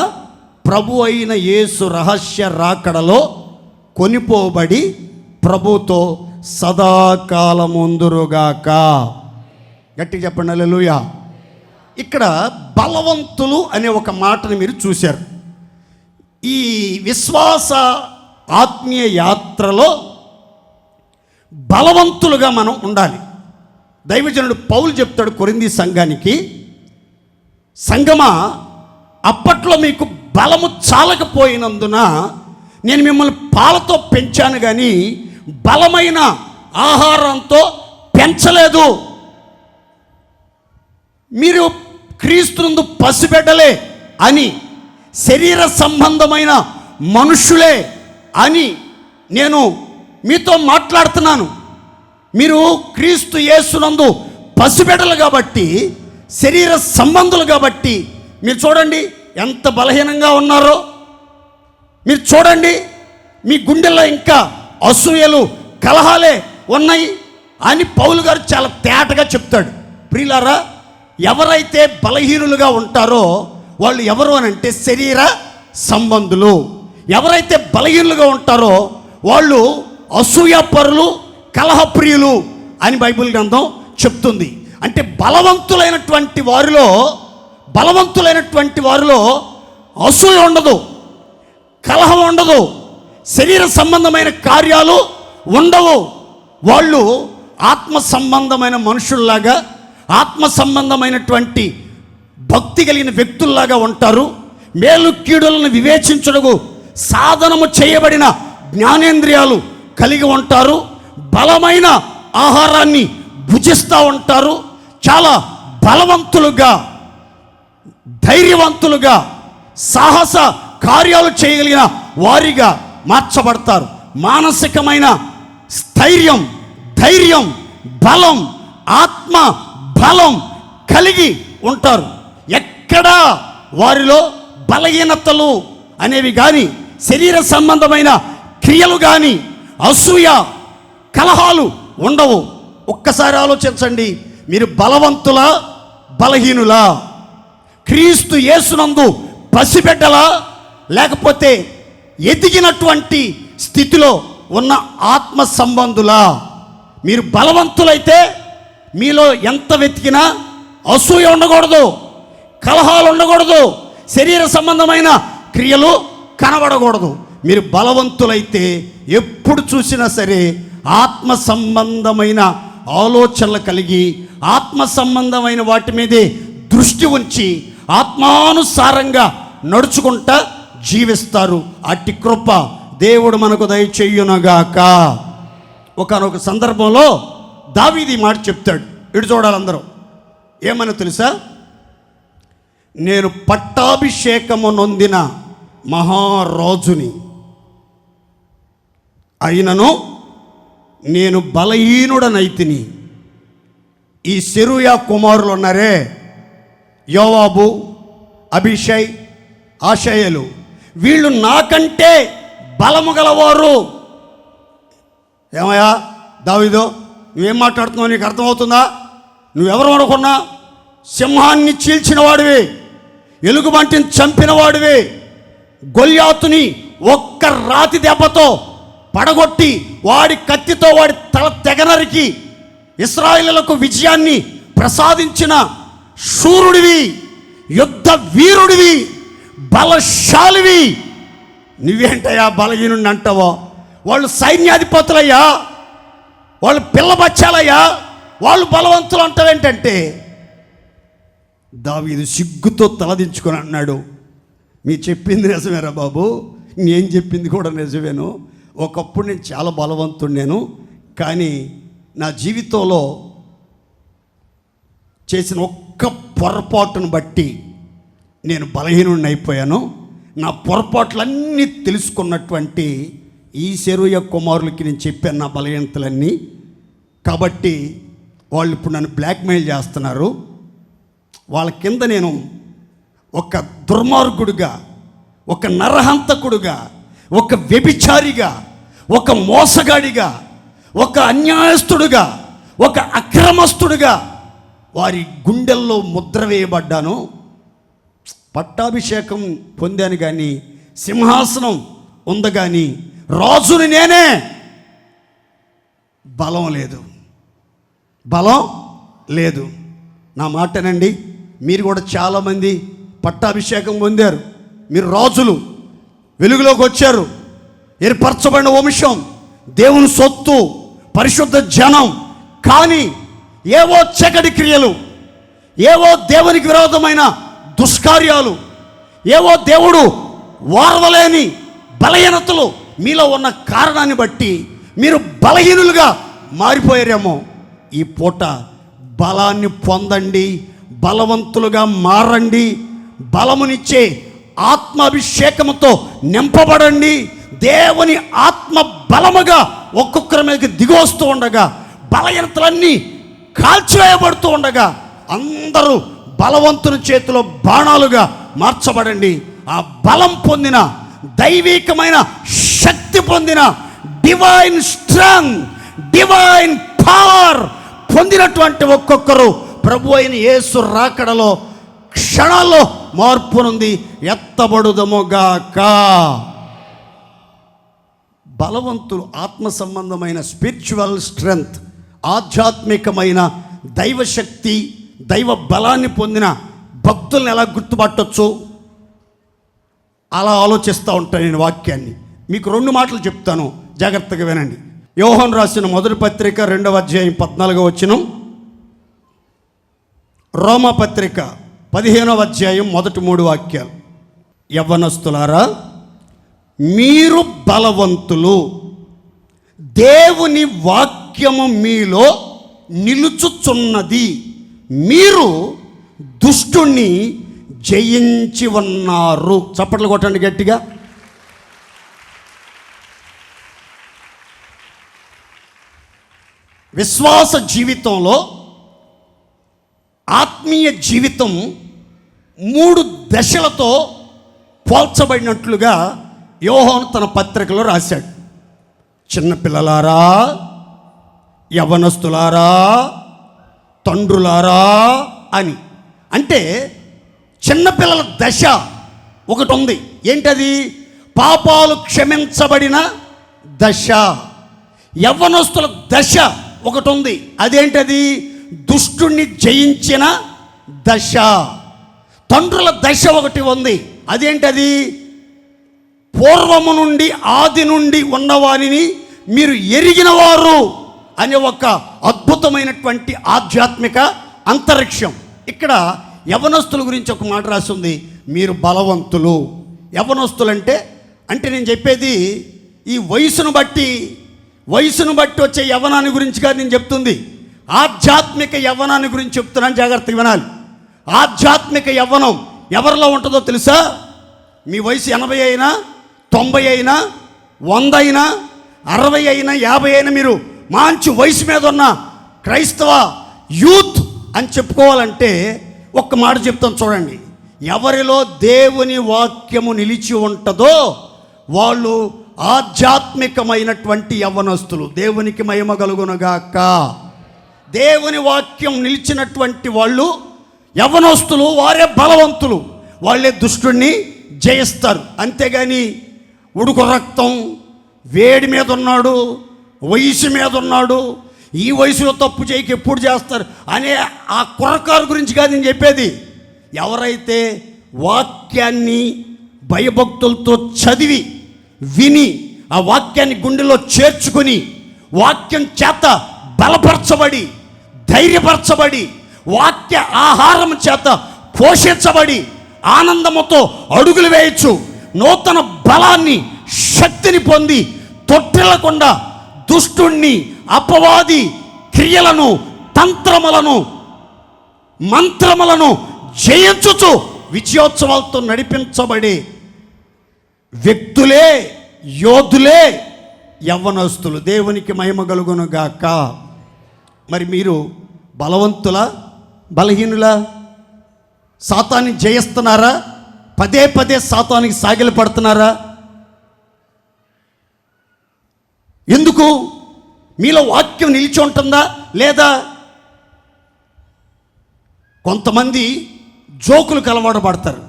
ప్రభు అయిన యేసు రహస్య రాకడలో కొనిపోబడి ప్రభుతో సదాకాలముందురుగాక. గట్టిగా చెప్పండి హల్లెలూయా. ఇక్కడ బలవంతులు అనే ఒక మాటను మీరు చూశారు. ఈ విశ్వాస ఆత్మీయ యాత్రలో బలవంతులుగా మనం ఉండాలి. దైవజనుడు పౌలు చెప్తాడు కొరింథీ సంఘానికి, సంఘమా, అప్పట్లో మీకు బలము చాలకపోయినందున నేను మిమ్మల్ని పాలతో పెంచాను కానీ బలమైన ఆహారంతో పెంచలేదు. మీరు క్రీస్తునందు పసిబిడ్డలే అని, శరీర సంబంధమైన మనుషులే అని నేను మీతో మాట్లాడుతున్నాను. మీరు క్రీస్తు యేసునందు పసిబిడ్డలు కాబట్టి, శరీర సంబంధులు కాబట్టి, మీరు చూడండి ఎంత బలహీనంగా ఉన్నారో మీరు చూడండి. మీ గుండెల్లో ఇంకా అసూయలు, కలహాలే ఉన్నాయి అని పౌలు గారు చాలా తేటగా చెప్తాడు. ప్రియులారా, ఎవరైతే బలహీనులుగా ఉంటారో వాళ్ళు ఎవరు అని అంటే శరీర సంబంధులు. ఎవరైతే బలహీనులుగా ఉంటారో వాళ్ళు అసూయపరులు, కలహప్రియులు అని బైబిల్ గ్రంథం చెప్తుంది. అంటే బలవంతులైనటువంటి వారిలో అసూయ ఉండదు, కలహం ఉండదు, శరీర సంబంధమైన కార్యాలు ఉండవు. వాళ్ళు ఆత్మ సంబంధమైన మనుషుల్లాగా, ఆత్మ సంబంధమైనటువంటి భక్తి కలిగిన వ్యక్తుల్లాగా ఉంటారు. మేలు కీడులను వివేచించుటకు సాధనము చేయబడిన జ్ఞానేంద్రియాలు కలిగి ఉంటారు. బలమైన ఆహారాన్ని భుజిస్తూ ఉంటారు. చాలా బలవంతులుగా, ధైర్యవంతులుగా, సాహస కార్యాలు చేయగలిగిన వారిగా మార్చబడతారు. మానసికమైన స్థైర్యం, ధైర్యం, బలం, ఆత్మ బలం కలిగి ఉంటారు. ఎక్కడా వారిలో బలహీనతలు అనేవి కానీ, శరీర సంబంధమైన క్రియలు కానీ, అసూయ, కలహాలు ఉండవు. ఒక్కసారి ఆలోచించండి, మీరు బలవంతులా, బలహీనులా? క్రీస్తు యేసునందు పసిబిడ్డలా, లేకపోతే ఎదిగినటువంటి స్థితిలో ఉన్న ఆత్మ సంబంధులా? మీరు బలవంతులైతే మీలో ఎంత వెతికినా అసూయ ఉండకూడదు, కలహాలు ఉండకూడదు, శరీర సంబంధమైన క్రియలు కనబడకూడదు. మీరు బలవంతులైతే ఎప్పుడు చూసినా సరే ఆత్మ సంబంధమైన ఆలోచనలు కలిగి, ఆత్మ సంబంధమైన వాటి మీదే దృష్టి ఉంచి ఆత్మానుసారంగా నడుచుకుంటా జీవిస్తారు. అట్టి కృప దేవుడు మనకు దయచేయునగాక. ఒకానొక సందర్భంలో దావీదు ఈ మాట చెప్తాడు. ఇటు చూడాలి అందరూ. ఏమని తెలుసా? నేను పట్టాభిషేకము నొందిన మహారాజుని, అయినను నేను బలహీనుడనైతిని. ఈ సెరూయా కుమారులు ఉన్నారే, యోవాబు, అభిషై, ఆషేయలు, వీళ్ళు నాకంటే బలము గలవారు. ఏమయ్యా దావీదు, నువ్వేం మాట్లాడుతున్నావు? నీకు అర్థమవుతుందా? నువ్వెవరు అనుకున్నా? సింహాన్ని చీల్చిన వాడివి, ఎలుగుబంటిని చంపిన వాడివి, గొల్యాతుని ఒక్క రాతి దెబ్బతో పడగొట్టి వాడి కత్తితో వాడి తల తెగనరికి ఇశ్రాయేలులకు విజయాన్ని ప్రసాదించిన శూరుడివి, యుద్ధ వీరుడివి, బలశాలివి. నువ్వేంటయ్యా బలహీనుడిని అంటావో? వాళ్ళు సైన్యాధిపతులయ్యా, వాళ్ళు పిల్లబచ్చాలయ్యా, వాళ్ళు బలవంతులు అంటావేంటంటే, దావీదు సిగ్గుతో తలదించుకొని అన్నాడు, మీరు చెప్పింది నిజమేరా బాబు, నేను చెప్పింది కూడా నిజమేను. ఒకప్పుడు నేను చాలా బలవంతుడు నేను, కానీ నా జీవితంలో చేసిన ఒక్క పొరపాటును బట్టి నేను బలహీనుడిని అయిపోయాను. నా పొరపాట్లన్నీ తెలుసుకున్నటువంటి ఈ సెరూయా కుమారులకి నేను చెప్పాను నా బలహీనతలన్నీ. కాబట్టి వాళ్ళు ఇప్పుడు నన్ను బ్లాక్మెయిల్ చేస్తున్నారు. వాళ్ళ కింద నేను ఒక దుర్మార్గుడుగా, ఒక నరహంతకుడుగా, ఒక వ్యభిచారిగా, ఒక మోసగాడిగా, ఒక అన్యాయస్తుడుగా, ఒక అక్రమస్తుడుగా వారి గుండెల్లో ముద్ర వేయబడ్డాను. పట్టాభిషేకం పొందాను కానీ, సింహాసనం ఉంది కానీ, రాజుని నేనే. బలం లేదు, బలం లేదు. నా మాటనండి, మీరు కూడా చాలామంది పట్టాభిషేకం పొందారు. మీరు రాజులు, వెలుగులోకి వచ్చారు, ఏర్పరచబడిన వంశం, దేవుని సొత్తు, పరిశుద్ధ జనం. కానీ ఏవో చీకటి క్రియలు, ఏవో దేవునికి విరోధమైన దుష్కార్యాలు, ఏవో దేవుడు వారవలేని బలహీనతలు మీలో ఉన్న కారణాన్ని బట్టి మీరు బలహీనులుగా మారిపోయారేమో. ఈ పూట బలాన్ని పొందండి, బలవంతులుగా మారండి, బలమునిచ్చే ఆత్మాభిషేకముతో నింపబడండి. దేవుని ఆత్మ బలముగా ఒక్కొక్కరి మీదకి దిగొస్తూ ఉండగా, బలహీనతలన్నీ కాల్చివేయబడుతూ ఉండగా, అందరూ బలవంతుని చేతిలో బాణాలుగా మార్చబడండి. ఆ బలం పొందిన, దైవికమైన శక్తి పొందిన, డివైన్ స్ట్రెంగ్త్, డివైన్ పవర్ పొందినటువంటి ఒక్కొక్కరు ప్రభు అయిన యేసు రాకడలో క్షణాల్లో మార్పు నుండి ఎత్తబడుదముగాక. బలవంతులు ఆత్మ సంబంధమైన స్పిరిచువల్ స్ట్రెంగ్త్, ఆధ్యాత్మికమైన దైవశక్తి, దైవ బలాన్ని పొందిన భక్తులను ఎలా గుర్తుపట్టొచ్చు? అలా ఆలోచిస్తూ ఉంటాను నేను వాక్యాన్ని. మీకు 2 మాటలు చెప్తాను, జాగ్రత్తగా వినండి. యోహాను రాసిన మొదటి పత్రిక 2వ అధ్యాయం 14వ వచనం, రోమా పత్రిక 15వ అధ్యాయం మొదటి 3 వాక్యాలు. యవ్వనస్తులారా, మీరు బలవంతులు, దేవుని వాక్యము మీలో నిలుచుచున్నది, మీరు దుష్టుణ్ణి జయించి ఉన్నారు. చప్పట్లు కొట్టండి గట్టిగా. విశ్వాస జీవితంలో, ఆత్మీయ జీవితం 3 దశలతో పోల్చబడినట్లుగా యోహాను తన పత్రికలో రాశాడు. చిన్నపిల్లలారా, యవ్వనస్తులారా, తండ్రులారా అని. అంటే చిన్నపిల్లల దశ ఒకటి ఉంది. ఏంటది? పాపాలు క్షమించబడిన దశ. యవ్వనస్తుల దశ ఒకటి ఉంది. అదేంటది? దుష్టుణ్ణి జయించిన దశ. తండ్రుల దశ ఒకటి ఉంది. అదేంటది? పూర్వము నుండి, ఆది నుండి ఉన్నవారిని మీరు ఎరిగిన వారు అనే ఒక అద్భుతమైనటువంటి ఆధ్యాత్మిక అంతరిక్షం. ఇక్కడ యవ్వనస్తుల గురించి ఒక మాట రాసింది, మీరు బలవంతులు. యవ్వనస్తులంటే నేను చెప్పేది ఈ వయసును బట్టి వచ్చే యవ్వనాన్ని గురించి కాదు నేను చెప్తుంది, ఆధ్యాత్మిక యవ్వనాన్ని గురించి చెప్తున్నాను. జాగ్రత్తగా వినాలి. ఆధ్యాత్మిక యవ్వనం ఎవరిలో ఉంటుందో తెలుసా? మీ వయసు 80 అయినా, 90 అయినా, 100 అయినా, 60 అయినా, 50 అయినా, మీరు మంచి వయసు మీద ఉన్న క్రైస్తవ యూత్ అని చెప్పుకోవాలంటే ఒక్క మాట చెప్తాను చూడండి. ఎవరిలో దేవుని వాక్యము నిలిచి ఉంటుందో వాళ్ళు ఆధ్యాత్మికమైనటువంటి యవ్వనస్తులు. దేవునికి మహిమ కలుగునుగాక. దేవుని వాక్యం నిలిచినటువంటి వాళ్ళు యవ్వనస్తులు, వారే బలవంతులు, వాళ్ళే దుష్టుణ్ణి జయిస్తారు. అంతేగాని ఉడుకు రక్తం, వేడి మీద ఉన్నాడు, వయసు మీద ఉన్నాడు, ఈ వయసులో తప్పు చేయక ఎప్పుడు చేస్తారు అనే ఆ కుర్రకారు గురించి కాదు నేను చెప్పేది. ఎవరైతే వాక్యాన్ని భయభక్తులతో చదివి, విని, ఆ వాక్యాన్ని గుండెలో చేర్చుకుని, వాక్యం చేత బలపరచబడి, ధైర్యపరచబడి, వాక్య ఆహారం చేత పోషించబడి, ఆనందముతో అడుగులు వేయచ్చు, నూతన బలాన్ని, శక్తిని పొంది, తొట్టిల్లకుండా దుష్టుణ్ణి, అపవాది క్రియలను, తంత్రములను, మంత్రములను జయించుచు విజయోత్సవాలతో నడిపించబడే వ్యక్తులే, యోధులే యవ్వనస్తులు. దేవునికి మహిమ కలుగునుగాక. మరి మీరు బలవంతులా, బలహీనులా? సాతాన్ని జయిస్తున్నారా? పదే పదే సాతానికి సాగిల పడుతున్నారా? ఎందుకు? మీలో వాక్యం నిలిచి ఉంటుందా లేదా? కొంతమంది జోకులకు అలవాటు పడతారు,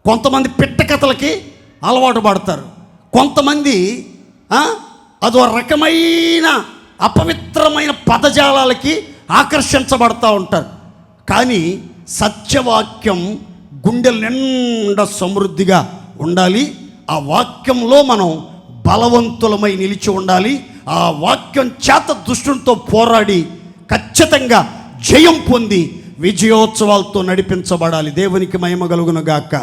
కొంతమంది పిట్ట కథలకి అలవాటు పడతారు, కొంతమంది అదో రకమైన అపవిత్రమైన పదజాలాలకి ఆకర్షించబడతా ఉంటారు. కానీ సత్యవాక్యం గుండెల నిండా సమృద్ధిగా ఉండాలి. ఆ వాక్యంలో మనం బలవంతులమై నిలిచి ఉండాలి. ఆ వాక్యం చేత దుష్టునితో పోరాడి ఖచ్చితంగా జయం పొంది విజయోత్సవాలతో నడిపించబడాలి. దేవునికి మహిమ కలుగునుగాక.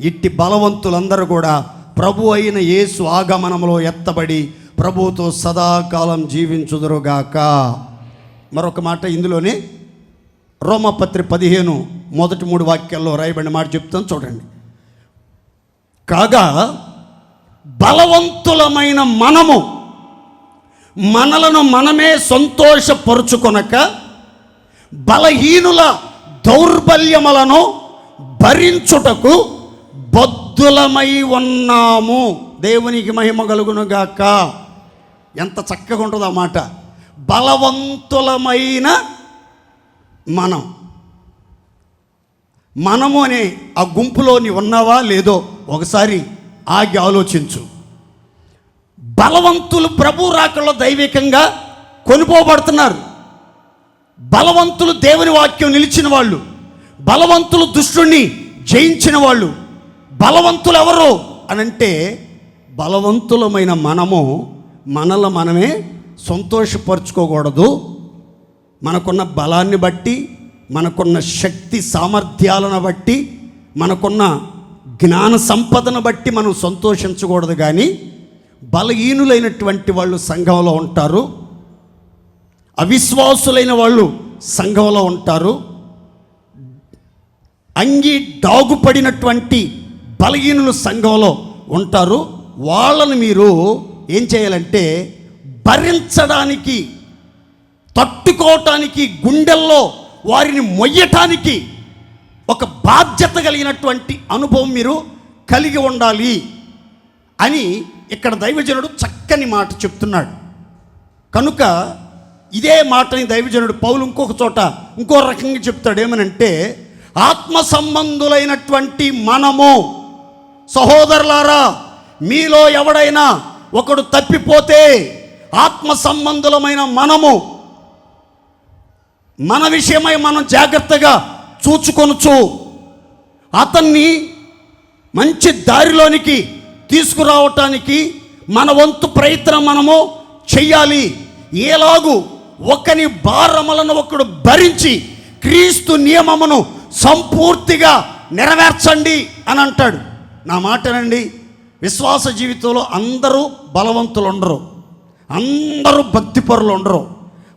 ఇట్టి బలవంతులందరూ కూడా ప్రభు అయిన యేసు ఆగమనంలో ఎత్తబడి ప్రభువుతో సదాకాలం జీవించుదురుగాక. మరొక మాట ఇందులోనే రోమాపత్రిక 15 మొదటి 3 వాక్యాల్లో రాయబడిన మాట చెప్తాను చూడండి. కాగా బలవంతులమైన మనము మనలను మనమే సంతోషపరుచుకొనక బలహీనుల దౌర్బల్యములను భరించుటకు బద్ధులమై ఉన్నాము. దేవునికి మహిమ కలుగునుగాక. ఎంత చక్కగా ఉంటుందో ఆ మాట. బలవంతులమైన మనము అనే ఆ గుంపులో నీవు ఉన్నావా లేదో ఒకసారి ఆగి ఆలోచించు. బలవంతులు ప్రభు రాకల్లో దైవికంగా కొనుపోబడుతున్నారు. బలవంతులు దేవుని వాక్యం నిలిచిన వాళ్ళు, బలవంతులు దుష్టుణ్ణి జయించిన వాళ్ళు. బలవంతులు ఎవరు అనంటే బలవంతులమైన మనల్ని మనమే సంతోషపరుచుకోకూడదు. మనకున్న బలాన్ని బట్టి, మనకున్న శక్తి సామర్థ్యాలను బట్టి, మనకున్న జ్ఞాన సంపదను బట్టి మనం సంతోషించకూడదు. కానీ బలహీనులైనటువంటి వాళ్ళు సంఘంలో ఉంటారు, అవిశ్వాసులైన వాళ్ళు సంఘంలో ఉంటారు, అంగి డాగుపడినటువంటి బలహీనులు సంఘంలో ఉంటారు. వాళ్ళని మీరు ఏం చేయాలంటే భరించడానికి, తట్టుకోవటానికి, గుండెల్లో వారిని మొయ్యటానికి ఒక బాధ్యత కలిగినటువంటి అనుభవం మీరు కలిగి ఉండాలి అని ఇక్కడ దైవజనుడు చక్కని మాట చెప్తున్నాడు. కనుక ఇదే మాటని దైవజనుడు పౌలు ఇంకొక చోట ఇంకో రకంగా చెప్తాడు. ఏమనంటే ఆత్మ సంబంధులైనటువంటి మనము, సహోదరులారా, మీలో ఎవడైనా ఒకడు తప్పిపోతే ఆత్మ సంబంధులమైన మనము మన విషయమై మనం జాగ్రత్తగా చూచుకొనుచు అతన్ని మంచి దారిలోనికి తీసుకురావటానికి మన వంతు ప్రయత్నం మనము చెయ్యాలి. ఎలాగూ ఒకని భారములను ఒకడు భరించి క్రీస్తు నియమమును సంపూర్తిగా నెరవేర్చండి అని అంటాడు. నా మాటనండి, విశ్వాస జీవితంలో అందరూ బలవంతులు ఉండరు, అందరూ భక్తిపరులు ఉండరు,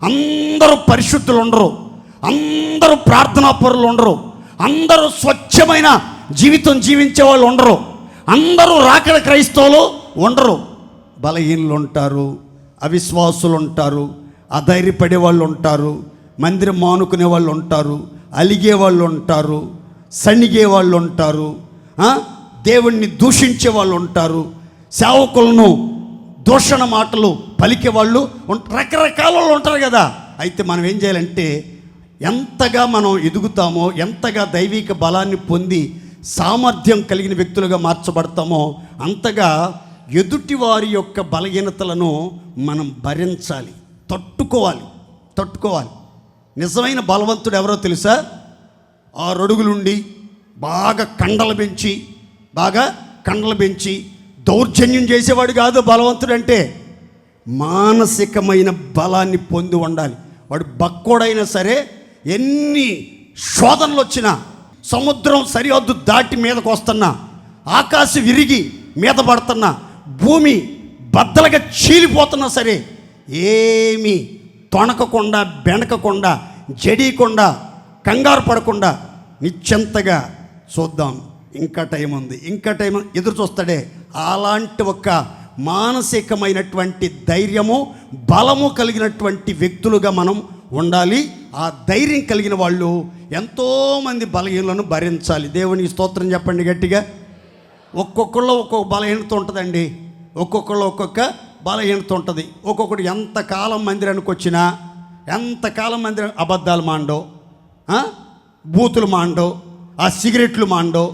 అందరూ పరిశుద్ధులు ఉండరు, అందరూ ప్రార్థనా పరులు ఉండరు, అందరూ స్వచ్ఛమైన జీవితం జీవించే వాళ్ళు ఉండరు, అందరూ రాకడ క్రైస్తవులు ఉండరు. బలహీనులు ఉంటారు, అవిశ్వాసులు ఉంటారు, అధైర్యపడే వాళ్ళు ఉంటారు, మందిరం మానుకునే వాళ్ళు ఉంటారు, అలిగే వాళ్ళు ఉంటారు, సణిగే వాళ్ళు ఉంటారు, దేవుణ్ణి దూషించే వాళ్ళు ఉంటారు, సేవకులను దూషణ మాటలు పలికే వాళ్ళు రకరకాల వాళ్ళు ఉంటారు కదా. అయితే మనం ఏం చేయాలంటే ఎంతగా మనం ఎదుగుతామో, ఎంతగా దైవిక బలాన్ని పొంది సామర్థ్యం కలిగిన వ్యక్తులుగా మార్చబడతామో అంతగా ఎదుటి వారి యొక్క బలహీనతలను మనం భరించాలి, తట్టుకోవాలి. నిజమైన బలవంతుడు ఎవరో తెలుసా? 6 అడుగులుండి బాగా కండలు పెంచి దౌర్జన్యం చేసేవాడు కాదు బలవంతుడు. అంటే మానసికమైన బలాన్ని పొంది ఉండాలి. వాడు బక్కోడైనా సరే, ఎన్ని శోధనలు వచ్చినా, సముద్రం సరిహద్దు దాటి మీదకు వస్తున్నా, ఆకాశం విరిగి మీద పడుతున్నా, భూమి బద్దలుగా చీలిపోతున్నా సరే ఏమీ తొణకకుండా, బెణకకుండా, జడీకుండా, కంగారు పడకుండా నిశ్చింతగా చూద్దాం, ఇంకా టైం ఉంది ఎదురు చూస్తాడే. అలాంటి ఒక మానసికమైనటువంటి ధైర్యము, బలము కలిగినటువంటి వ్యక్తులుగా మనం ఉండాలి. ఆ ధైర్యం కలిగిన వాళ్ళు ఎంతోమంది బలహీనలను భరించాలి. దేవునికి స్తోత్రం చెప్పండి గట్టిగా. ఒక్కొక్కళ్ళు ఒక్కొక్క బలహీనత ఉంటుందండి, ఒక్కొక్కళ్ళు ఒక్కొక్క బలహీనత ఉంటుంది. ఒక్కొక్కడు ఎంతకాలం మందిరానికి వచ్చినా, ఎంతకాలం మందిరం అబద్ధాలు మాండో, బూతులు మాండో, ఆ సిగరెట్లు మాండో,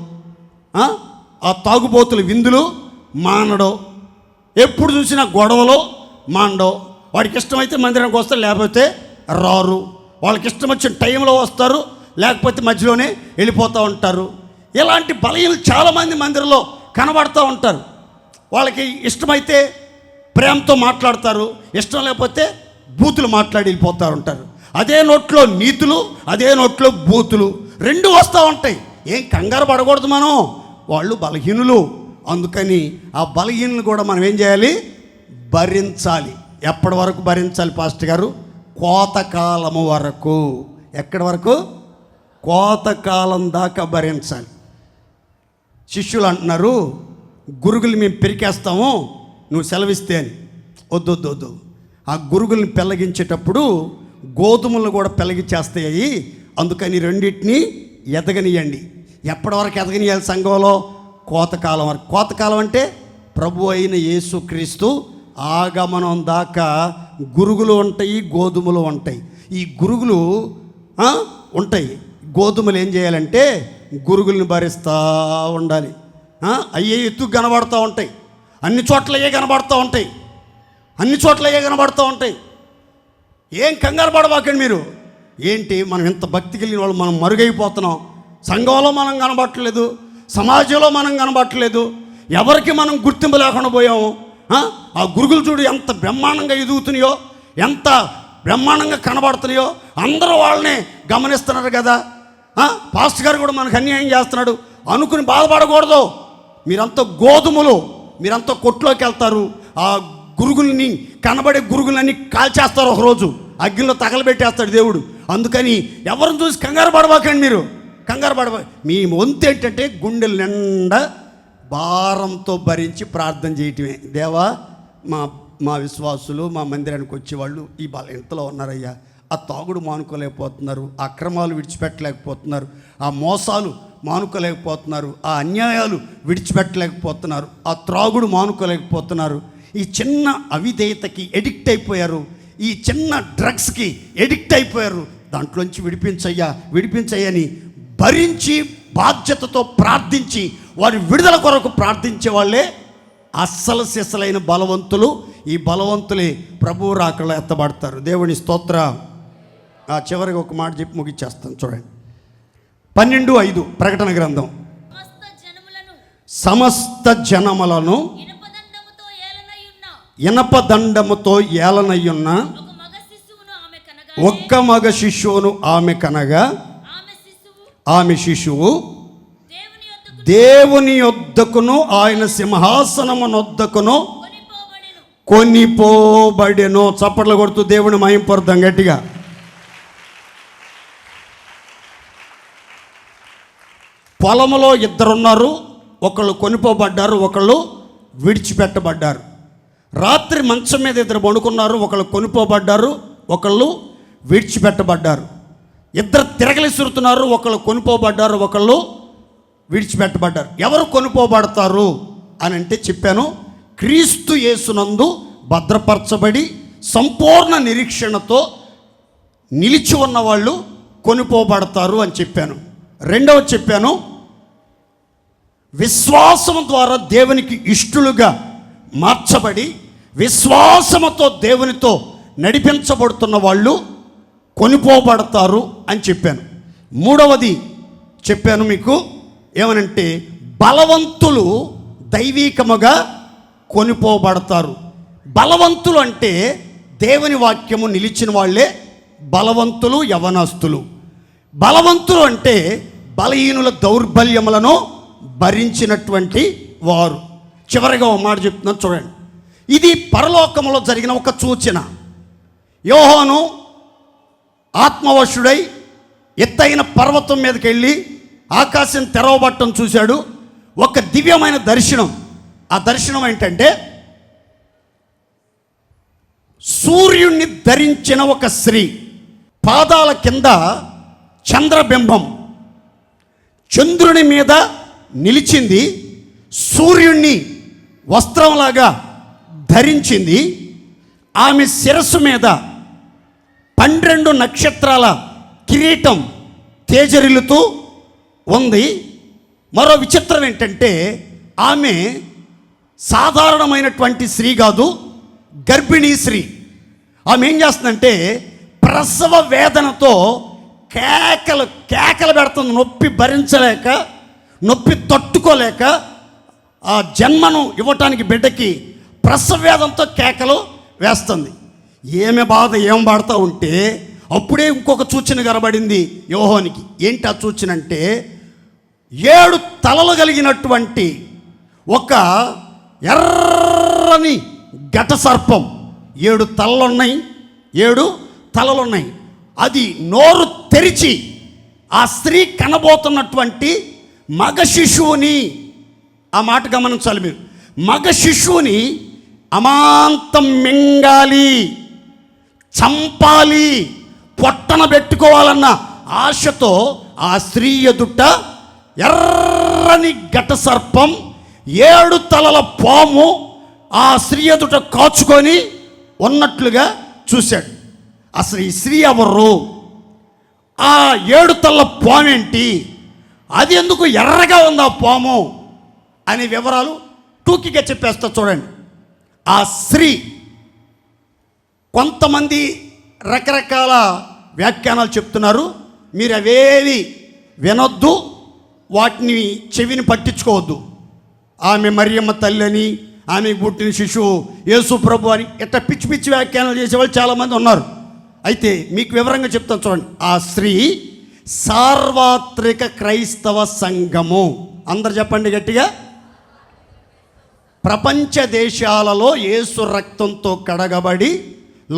ఆ తాగుబోతుల విందులు మానడో, ఎప్పుడు చూసినా గొడవలో మాండో. వాడికి ఇష్టమైతే మందిరానికి వస్తారు, లేకపోతే రారు. వాళ్ళకి ఇష్టం వచ్చిన టైంలో వస్తారు, లేకపోతే మధ్యలోనే వెళ్ళిపోతూ ఉంటారు. ఇలాంటి బలహీనలు చాలామంది మందిరంలో కనబడుతూ ఉంటారు. వాళ్ళకి ఇష్టమైతే ప్రేమతో మాట్లాడతారు, ఇష్టం లేకపోతే బూతులు మాట్లాడి వెళ్ళిపోతూ ఉంటారు. అదే నోట్లో నీతులు, అదే నోట్లో బూతులు రెండు వస్తూ ఉంటాయి. ఏం కంగారు పడకూడదు మనం, వాళ్ళు బలహీనులు. అందుకని ఆ బలహీనులు కూడా మనం ఏం చేయాలి? భరించాలి. ఎప్పటి వరకు భరించాలి పాస్టర్ గారు? కోతకాలము వరకు. ఎక్కడి వరకు? కోతకాలం దాకా భరించాలి. శిష్యులు అంటున్నారు, గురుగులు మేము పెరికేస్తాము, నువ్వు సెలవిస్తే అని. వద్దు. ఆ గురుగుల్ని పెళ్ళగించేటప్పుడు గోధుమలు కూడా పెళ్ళగిచ్చేస్తాయి, అందుకని రెండింటినీ ఎదగనియండి. ఎప్పటి వరకు ఎదగనియాలి సంఘంలో? కోతకాలం వరకు. కోతకాలం అంటే ప్రభు అయిన యేసుక్రీస్తు ఆగమనం దాకా గురుగులు ఉంటాయి, గోధుమలు ఉంటాయి. ఈ గురుగులు ఉంటాయి. గోధుమలు ఏం చేయాలంటే గురుగుల్ని భరిస్తూ ఉండాలి. అయ్యే ఎత్తు కనబడుతూ ఉంటాయి, అన్ని చోట్ల కనబడుతూ ఉంటాయి, అన్ని చోట్ల కనబడుతూ ఉంటాయి. ఏం కంగారు పడబాకండి మీరు. ఏంటి మనం ఇంత భక్తి కలిగిన వాళ్ళు మనం మరుగైపోతున్నాం? సంఘంలో మనం కనబడట్లేదు, సమాజంలో మనం కనబడట్లేదు, ఎవరికి మనం గుర్తింపు లేకుండా పోయాము. ఆ గురుగులు చూడు ఎంత బ్రహ్మాండంగా ఎదుగుతున్నాయో, ఎంత బ్రహ్మాండంగా కనబడుతున్నాయో. అందరూ వాళ్ళని గమనిస్తున్నారు కదా. పాస్టర్ గారు కూడా మనకు అన్యాయం చేస్తున్నాడు అనుకుని బాధపడకూడదు. మీరంతా గోధుమలు, మీరంతా కొట్లోకి వెళ్తారు. ఆ గురుగుల్ని, కనబడే గురుగులన్నీ కాల్చేస్తారు, ఒకరోజు అగ్గిలో తగలబెట్టేస్తాడు దేవుడు. అందుకని ఎవరిని చూసి కంగారు పడబాకండి మీరు, కంగారు పడబా. మీ వంతు ఏంటంటే గుండెల నిండా భారంతో భరించి ప్రార్థన చేయటమే. దేవా, మా విశ్వాసులు మా మందిరానికి వచ్చేవాళ్ళు ఈ ఇంతలో ఉన్నారయ్యా. ఆ తాగుడు మానుకోలేకపోతున్నారు, ఆ అక్రమాలు విడిచిపెట్టలేకపోతున్నారు, ఆ మోసాలు మానుకోలేకపోతున్నారు, ఆ అన్యాయాలు విడిచిపెట్టలేకపోతున్నారు, ఆ త్రాగుడు మానుకోలేకపోతున్నారు, ఈ చిన్న అవిధేయతకి ఎడిక్ట్ అయిపోయారు, ఈ చిన్న డ్రగ్స్కి ఎడిక్ట్ అయిపోయారు. దాంట్లోంచి విడిపించయ్యని భరించి బాధ్యతతో ప్రార్థించి వారి విడుదల కొరకు ప్రార్థించే వాళ్ళే అస్సలు సిసలైన బలవంతులు. ఈ బలవంతులే ప్రభువు రాకలో ఎత్తబడతారు. దేవుని స్తోత్ర. చివరికి ఒక మాట చెప్పి ముగిచ్చేస్తాను. చూడండి, 12:5 ప్రకటన గ్రంథం. సమస్త జనములను ఇనపదండముతో ఏలనయ్యున్న ఒక్క మగ శిశువును ఆమె కనగా, ఆమె శిశువు దేవుని యొద్దకును ఆయన సింహాసనమునొద్దకును కొనిపోబడెను. చప్పట్లు కొడుతూ దేవుని మహింపరుద్దాం గట్టిగా. పొలంలో ఇద్దరున్నారు, ఒకళ్ళు కొనిపోబడ్డారు, ఒకళ్ళు విడిచిపెట్టబడ్డారు. రాత్రి మంచం మీద ఇద్దరు పడుకున్నారు, ఒకళ్ళు కొనిపోబడ్డారు, ఒకళ్ళు విడిచిపెట్టబడ్డారు. ఇద్దరు తిరగలిసురుతున్నారు, ఒకళ్ళు కొనిపోబడ్డారు, ఒకళ్ళు విడిచిపెట్టబడ్డారు. ఎవరు కొనిపోబడతారు అని అంటే చెప్పాను, క్రీస్తు యేసునందు భద్రపరచబడి సంపూర్ణ నిరీక్షణతో నిలిచి ఉన్నవాళ్ళు కొనిపోబడతారు అని చెప్పాను. రెండవది చెప్పాను, విశ్వాసం ద్వారా దేవునికి ఇష్టలుగా మార్చబడి విశ్వాసముతో దేవునితో నడిపించబడుతున్న వాళ్ళు కొనిపోబడతారు అని చెప్పాను. మూడవది చెప్పాను మీకు ఏమనంటే, బలవంతులు దైవీకముగా కొనిపోబడతారు. బలవంతులు అంటే దేవుని వాక్యము నిలిచిన వాళ్ళే బలవంతులు, యవనస్తులు. బలవంతులు అంటే బలహీనుల దౌర్బల్యములను భరించినటువంటి వారు. చివరిగా ఒక మాట చెప్తున్నాను చూడండి. ఇది పరలోకములో జరిగిన ఒక సూచన. యోహాను ఆత్మవశుడై ఎత్తైన పర్వతం మీదకి వెళ్ళి ఆకాశం తెరవబట్టం చూశాడు. ఒక దివ్యమైన దర్శనం. ఆ దర్శనం ఏంటంటే, సూర్యుణ్ణి ధరించిన ఒక స్త్రీ పాదాల కింద చంద్రబింబం చంద్రుని మీద నిలిచింది, సూర్యుణ్ణి వస్త్రంలాగా ధరించింది. ఆమె శిరస్సు మీద 12 నక్షత్రాల కిరీటం తేజరిల్లుతూ ఉంది. మరో విచిత్రం ఏంటంటే, ఆమె సాధారణమైనటువంటి స్త్రీ కాదు, గర్భిణీ స్త్రీ. ఆమె ఏం చేస్తుందంటే ప్రసవ వేదనతో కేకలు పెడుతుంది. నొప్పి భరించలేక, నొప్పి తట్టుకోలేక, ఆ జన్మను ఇవ్వటానికి బిడ్డకి ప్రసవ వేదనతో కేకలు వేస్తుంది. ఏమి బాధ ఏం పడతా ఉంటే అప్పుడే ఇంకొక సూచన కనబడింది యోహానికి. ఏంటి ఆ సూచన అంటే, 7 తలలు కలిగినటువంటి ఒక ఎర్రని ఘట సర్పం. 7 తలలున్నాయి, 7 తలలున్నాయి. అది నోరు తెరిచి ఆ స్త్రీ కనబోతున్నటువంటి మగ శిశువుని, ఆ మాట గమనించాలి మీరు, మగ శిశువుని అమాంతం మింగాలి, చంపాలి, పొట్టన పెట్టుకోవాలన్న ఆశతో ఆ స్త్రీ ఎదుట ఎర్రని ఘట సర్పం 7 తలల పాము ఆ స్త్రీ ఎదుట కాచుకొని ఉన్నట్లుగా చూశాడు. అసలు ఈ స్త్రీ ఎవరు? ఆ 7 తలల పాము ఏంటి? అది ఎందుకు ఎర్రగా ఉంది ఆ పాము అనే వివరాలు టూకీగా చెప్పేస్తా చూడండి. ఆ స్త్రీ, కొంతమంది రకరకాల వ్యాఖ్యానాలు చెప్తున్నారు. మీరు అవేవి వినొద్దు, వాటిని చెవిని పట్టించుకోవద్దు. ఆమె మరియమ్మ తల్లి అని, ఆమె పుట్టిన శిశువు యేసు ప్రభు అని ఇట్లా పిచ్చి పిచ్చి వ్యాఖ్యానాలు చేసేవాళ్ళు చాలామంది ఉన్నారు. అయితే మీకు వివరంగా చెప్తాను చూడండి. ఆ స్త్రీ సార్వత్రిక క్రైస్తవ సంఘము. అందరు చెప్పండి గట్టిగా. ప్రపంచ దేశాలలో యేసు రక్తంతో కడగబడి,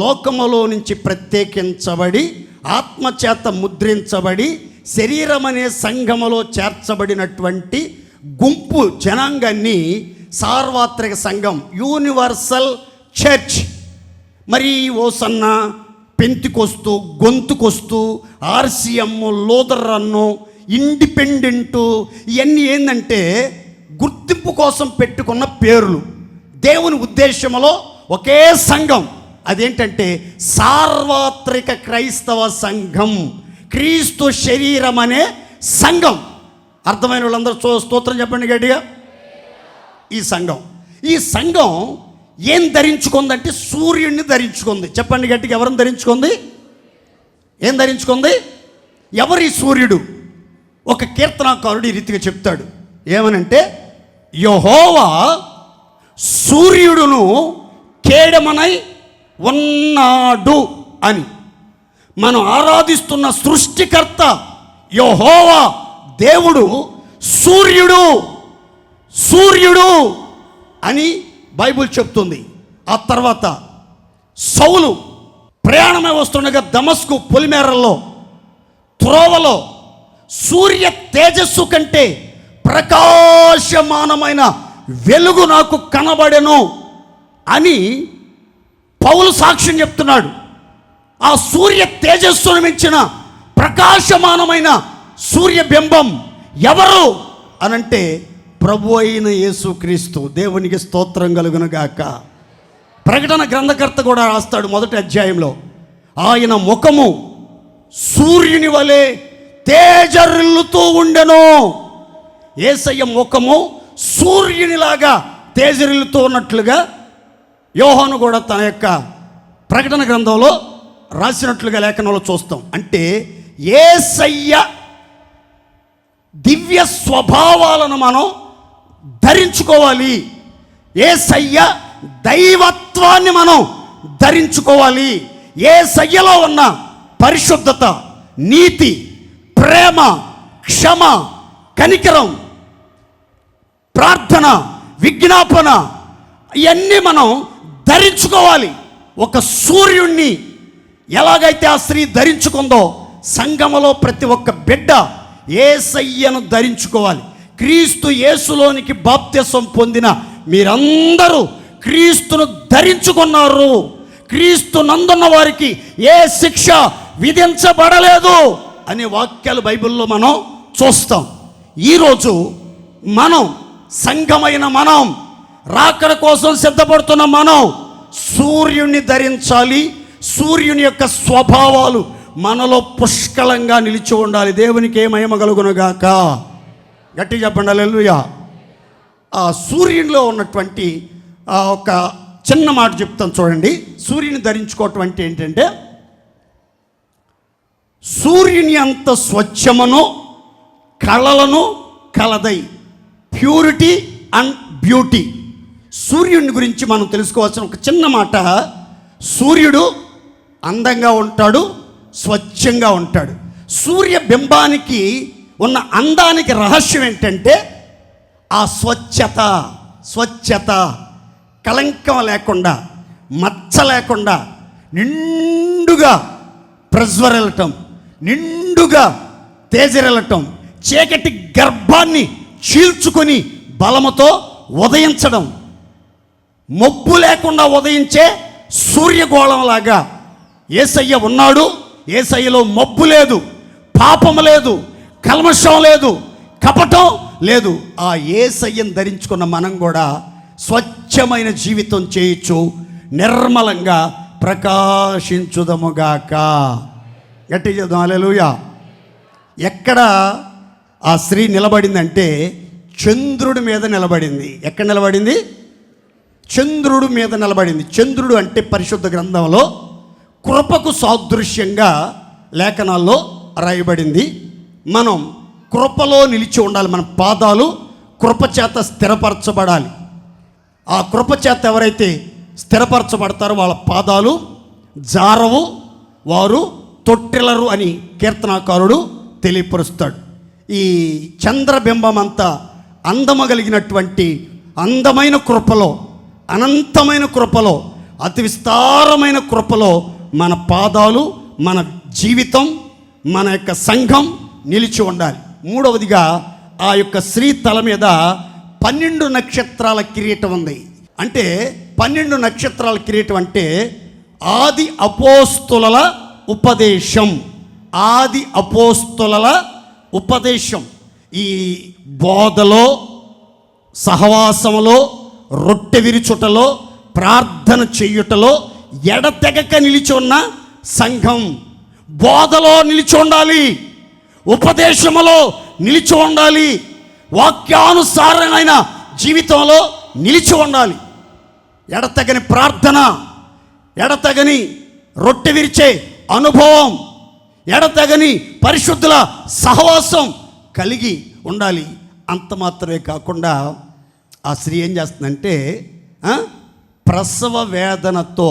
లోకములో నుంచి ప్రత్యేకించబడి, ఆత్మచేత ముద్రించబడి, శరీరం అనే సంఘములో చేర్చబడినటువంటి గుంపు జనాంగాన్ని సార్వత్రిక సంఘం, యూనివర్సల్ చర్చ్. మరి ఓసన్న, పెంతికొస్తూ, గొంతుకొస్తూ, ఆర్సిఎం, లూథరన్ను, ఇండిపెండెంటు, ఇవన్నీ ఏంటంటే గుర్తింపు కోసం పెట్టుకున్న పేర్లు. దేవుని ఉద్దేశంలో ఒకే సంఘం, అదేంటంటే సార్వత్రిక క్రైస్తవ సంఘం, క్రీస్తు శరీరం అనే సంఘం. అర్థమైన వాళ్ళందరూ స్తోత్రం చెప్పండి గట్టిగా. ఈ సంఘం ఏం ధరించుకుందంటే సూర్యుడిని ధరించుకుంది. చెప్పండి గట్టిగా. ఎవరిని ధరించుకుంది? ఏం ధరించుకుంది? ఎవరి సూర్యుడు? ఒక కీర్తనాకారుడు ఈ రీతిగా చెప్తాడు. ఏమనంటే, యెహోవా సూర్యుడును కేడమనై ఉన్నాడు అని. మనం ఆరాధిస్తున్న సృష్టికర్త యెహోవా దేవుడు సూర్యుడు, సూర్యుడు అని బైబిల్ చెప్తుంది. ఆ తర్వాత సౌలు ప్రయాణమై వస్తుండగా దమస్కు పొలిమేరల్లో త్రోవలో సూర్య తేజస్సు కంటే ప్రకాశమానమైన వెలుగు నాకు కనబడెను అని పౌలు సాక్ష్యం చెప్తున్నాడు. ఆ సూర్య తేజస్సును మించిన ప్రకాశమానమైన సూర్యబింబం ఎవరు అనంటే ప్రభు అయిన యేసుక్రీస్తు. దేవునికి స్తోత్రం కలుగును గాక. ప్రకటన గ్రంథకర్త కూడా రాస్తాడు మొదటి అధ్యాయంలో, ఆయన ముఖము సూర్యుని వలె తేజరిల్లుతూ ఉండెను. యేసయ్య ముఖము సూర్యునిలాగా తేజరిల్లుతూ ఉన్నట్లుగా యోహాను కూడా తన యొక్క ప్రకటన గ్రంథంలో రాసినట్లుగా లేఖనంలో చూస్తాం. అంటే యేసయ్య దివ్య స్వభావాలను మనం ధరించుకోవాలి. యేసయ్య దైవత్వాన్ని మనం ధరించుకోవాలి. యేసయ్యలో ఉన్న పరిశుద్ధత, నీతి, ప్రేమ, క్షమ, కనికరం, ప్రార్థన, విజ్ఞాపన, ఇవన్నీ మనం ధరించుకోవాలి. ఒక సూర్యుణ్ణి ఎలాగైతే ఆ స్త్రీ ధరించుకుందో, సంఘములో ప్రతి ఒక్క బిడ్డ యేసయ్యను ధరించుకోవాలి. క్రీస్తు యేసులోనికి బాప్తిసం పొందిన మీరందరూ క్రీస్తును ధరించుకున్నారు. క్రీస్తు నందున్న వారికి ఏ శిక్ష విధించబడలేదు అనే వాక్యాలు బైబిల్లో మనం చూస్తాం. ఈరోజు మనం సంఘమైన మనం, రాకడ కోసం సిద్ధపడుతున్న మనం సూర్యుని ధరించాలి. సూర్యుని యొక్క స్వభావాలు మనలో పుష్కలంగా నిలిచి ఉండాలి. దేవునికి ఏ మహిమ కలుగునుగాక. గట్టి చెప్పండి హల్లెలూయా. ఆ సూర్యునిలో ఉన్నటువంటి ఒక చిన్న మాట చెప్తాను చూడండి. సూర్యుని ధరించుకోవటం అంటే ఏంటంటే, సూర్యుని అంత స్వచ్ఛమును కళలను కలదై, ప్యూరిటీ అండ్ బ్యూటీ. సూర్యుని గురించి మనం తెలుసుకోవాల్సిన ఒక చిన్న మాట, సూర్యుడు అందంగా ఉంటాడు, స్వచ్ఛంగా ఉంటాడు. సూర్యబింబానికి ఉన్న అందానికి రహస్యం ఏంటంటే ఆ స్వచ్ఛత, కళంకం లేకుండా, మచ్చ లేకుండా, నిండుగా ప్రజ్వరిల్లటం, నిండుగా తేజరిల్లటం, చీకటి గర్భాన్ని చీల్చుకొని బలముతో ఉదయించడం, మబ్బు లేకుండా ఉదయించే సూర్యగోళంలాగా యేసయ్య ఉన్నాడు. యేసయ్యలో మబ్బు లేదు, పాపం లేదు, కల్మషం లేదు, కపటం లేదు. ఆ యేసయ్యను ధరించుకున్న మనం కూడా స్వచ్ఛమైన జీవితం చేయొచ్చు, నిర్మలంగా ప్రకాశించుదముగాక. గట్టి చేద్దాం హల్లెలూయా. ఎక్కడ ఆ స్త్రీ నిలబడిందంటే చంద్రుడి మీద నిలబడింది. ఎక్కడ నిలబడింది? చంద్రుడి మీద నిలబడింది. చంద్రుడు అంటే పరిశుద్ధ గ్రంథంలో కృపకు సాదృశ్యంగా లేఖనాల్లో రాయబడింది. మనం కృపలో నిలిచి ఉండాలి. మన పాదాలు కృపచేత స్థిరపరచబడాలి. ఆ కృపచేత ఎవరైతే స్థిరపరచబడతారో వాళ్ళ పాదాలు జారవు, వారు తొట్టిల్లరు అని కీర్తనాకారుడు తెలియపరుస్తాడు. ఈ చంద్రబింబం అంతా అందము కలిగినటువంటి అందమైన కృపలో, అనంతమైన కృపలో, అతి విస్తారమైన కృపలో మన పాదాలు, మన జీవితం, మన యొక్క సంఘం నిలిచి ఉండాలి. మూడవదిగా ఆ యొక్క స్త్రీ తల మీద 12 నక్షత్రాల కిరీటం ఉంది. అంటే 12 నక్షత్రాల కిరీటం అంటే ఆది అపోస్తుల ఉపదేశం. ఆది అపోస్తుల ఉపదేశం. ఈ బోధలో, సహవాసములో, రొట్టె విరుచుటలో, ప్రార్థన చెయ్యుటలో ఎడతెగక నిలిచి ఉన్న సంఘం. బోధలో నిలిచి ఉండాలి, ఉపదేశములో నిలిచి ఉండాలి, వాక్యానుసారమైన జీవితంలో నిలిచి ఉండాలి. ఎడతెగని ప్రార్థన, ఎడతెగని రొట్టె విరిచే అనుభవం, ఎడతెగని పరిశుద్ధుల సహవాసం కలిగి ఉండాలి. అంత మాత్రమే కాకుండా ఆ స్త్రీ ఏం చేస్తుందంటే ప్రసవ వేదనతో,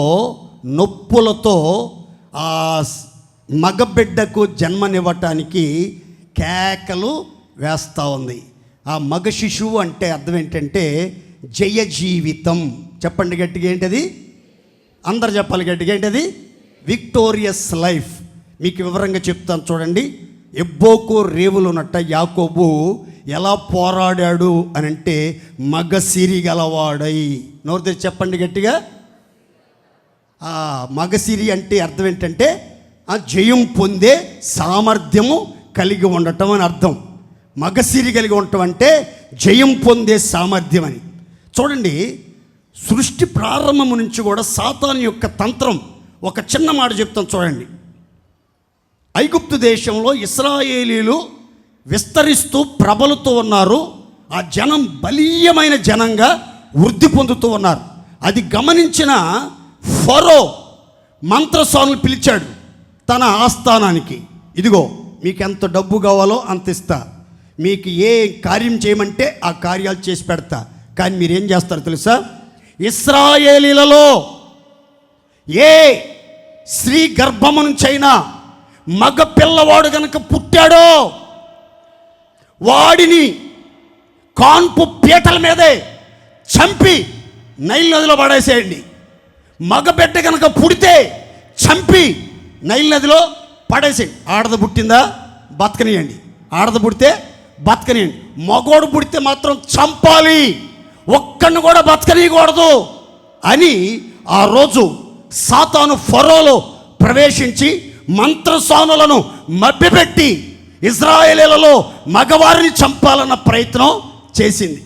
నొప్పులతో ఆ మగబిడ్డకు జన్మనివ్వటానికి కేకలు వేస్తూ ఉంది. ఆ మగ శిశువు అంటే అర్థం ఏంటంటే జయ జీవితం. చెప్పండి గట్టిగా, ఏంటది? అందరు చెప్పాలి గట్టిగా, ఏంటది? Victorious life. మీకు వివరంగా చెప్తాను చూడండి. ఎబ్బోకు రేవులు ఉన్నట్ట యాకోబు ఎలా పోరాడాడు అని అంటే మగ సిరి గలవాడై. నోరు తెరిచి చెప్పండి గట్టిగా. మగసిరి అంటే అర్థం ఏంటంటే జయం పొందే సామర్థ్యము కలిగి ఉండటం అని అర్థం. మగసిరి కలిగి ఉండటం అంటే జయం పొందే సామర్థ్యం అని. చూడండి, సృష్టి ప్రారంభం నుంచి కూడా సాతాను యొక్క తంత్రం. ఒక చిన్న మాట చెప్తాను చూడండి. ఐగుప్తు దేశంలో ఇశ్రాయేలీలు విస్తరిస్తూ ప్రబలుతూ ఉన్నారు. ఆ జనం బలీయమైన జనంగా వృద్ధి పొందుతూ ఉన్నారు. అది గమనించిన ఫరో మంత్రస్వాములు పిలిచాడు తన ఆస్థానానికి. ఇదిగో, మీకు ఎంత డబ్బు కావాలో అంత ఇస్తా, మీకు ఏ కార్యం చేయమంటే ఆ కార్యాలు చేసి పెడతా, కానీ మీరేం చేస్తారో తెలుసా? ఇశ్రాయేలీలలో ఏ స్త్రీ గర్భము నుంచైనా మగ పిల్లవాడు కనుక పుట్టాడో వాడిని కాన్పు పీటల మీదే చంపి నైల్ నదిలో పడేసేయండి. మగబిడ్డ కనుక పుడితే చంపి నైల్ నదిలో పడేసేయండి. ఆడద పుట్టిందా బతకనియండి, ఆడద పుడితే బతకనియండి. మగోడు పుడితే మాత్రం చంపాలి, ఒక్కడిని కూడా బతకనీయకూడదు అని ఆ రోజు సాతాను ఫరోలో ప్రవేశించి మంత్రస్వాములను మభ్యపెట్టి ఇశ్రాయేలీలలో మగవారిని చంపాలన్న ప్రయత్నం చేసింది.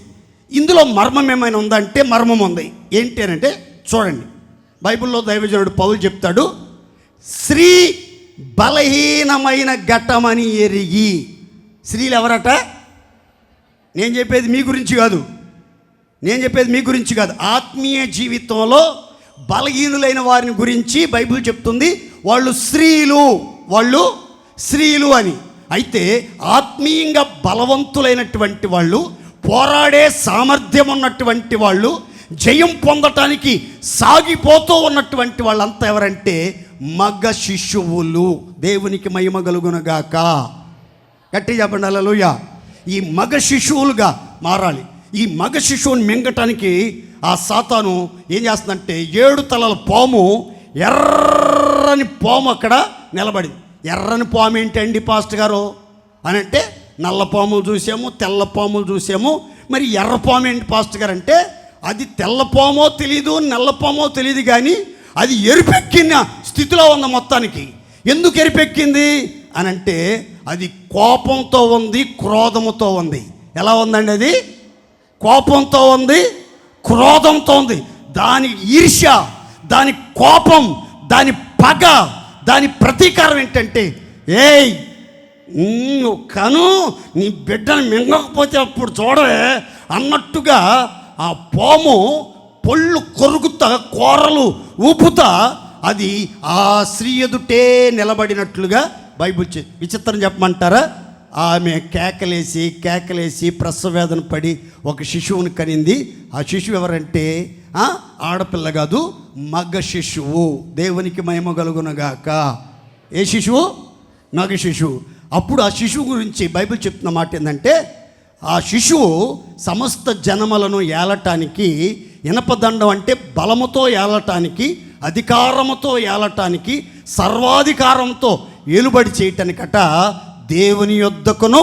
ఇందులో మర్మం ఏమైనా ఉందంటే మర్మం ఉంది. ఏంటి అని అంటే చూడండి, బైబిల్లో దైవజనుడు పౌలు చెప్తాడు, స్త్రీ బలహీనమైన ఘటమని ఎరిగి. స్త్రీలు ఎవరట? నేను చెప్పేది మీ గురించి కాదు, ఆత్మీయ జీవితంలో బలహీనులైన వారిని గురించి బైబిల్ చెప్తుంది. వాళ్ళు స్త్రీలు అని. అయితే ఆత్మీయంగా బలవంతులైనటువంటి వాళ్ళు, పోరాడే సామర్థ్యం ఉన్నటువంటి వాళ్ళు, జయం పొందటానికి సాగిపోతూ ఉన్నటువంటి వాళ్ళంతా ఎవరంటే మగ శిశువులు. దేవునికి మహిమ కలుగునుగాక. గట్టి చెప్పండి హల్లెలూయా. ఈ మగ శిశువులుగా మారాలి. ఈ మగ శిశువుని మింగటానికి ఆ సాతాను ఏం చేస్తుందంటే 7 తలల పాము, ఎర్రని పాము అక్కడ నిలబడింది. ఎర్రని పాము ఏంటండి పాస్టర్ గారు అని అంటే, నల్ల పాములు చూసాము, తెల్ల పాములు చూసాము, మరి ఎర్ర పాము ఏంటి పాస్టర్ గారు అంటే, అది తెల్ల పామో తెలీదు, నల్ల పామో తెలియదు, కానీ అది ఎరుపెక్కిన స్థితిలో ఉంది మొత్తానికి. ఎందుకు ఎరుపెక్కింది అని అంటే అది కోపంతో ఉంది, క్రోధముతో ఉంది. ఎలా ఉందండి అది? కోపంతో ఉంది, క్రోధంతో ఉంది. దాని ఈర్ష్య, దాని కోపం, దాని పగ, దాని ప్రతీకారం ఏంటంటే, ఏయ్ కను నీ బిడ్డను మింగకపోతే అప్పుడు చూడవే అన్నట్టుగా ఆ పాము పొళ్ళు కొరుకుతా, కూరలు ఊపుతా అది ఆ స్త్రీ ఎదుటే నిలబడినట్లుగా బైబిల్ విచిత్రం చెప్పమంటారా? ఆమె కేకలేసి ప్రసవేదన పడి ఒక శిశువుని కనింది. ఆ శిశువు ఎవరంటే ఆడపిల్ల కాదు, మగ శిశువు. దేవునికి మహిమ కలుగునగాక. ఏ శిశువు? మగ శిశువు. అప్పుడు ఆ శిశువు గురించి బైబిల్ చెప్తున్న మాట ఏంటంటే, ఆ శిశువు సమస్త జనములను ఏలటానికి, ఇనపదండం అంటే బలముతో ఏలటానికి, అధికారముతో ఏలటానికి, సర్వాధికారంతో ఏలుబడి చేయటానికట దేవుని యొద్దకును,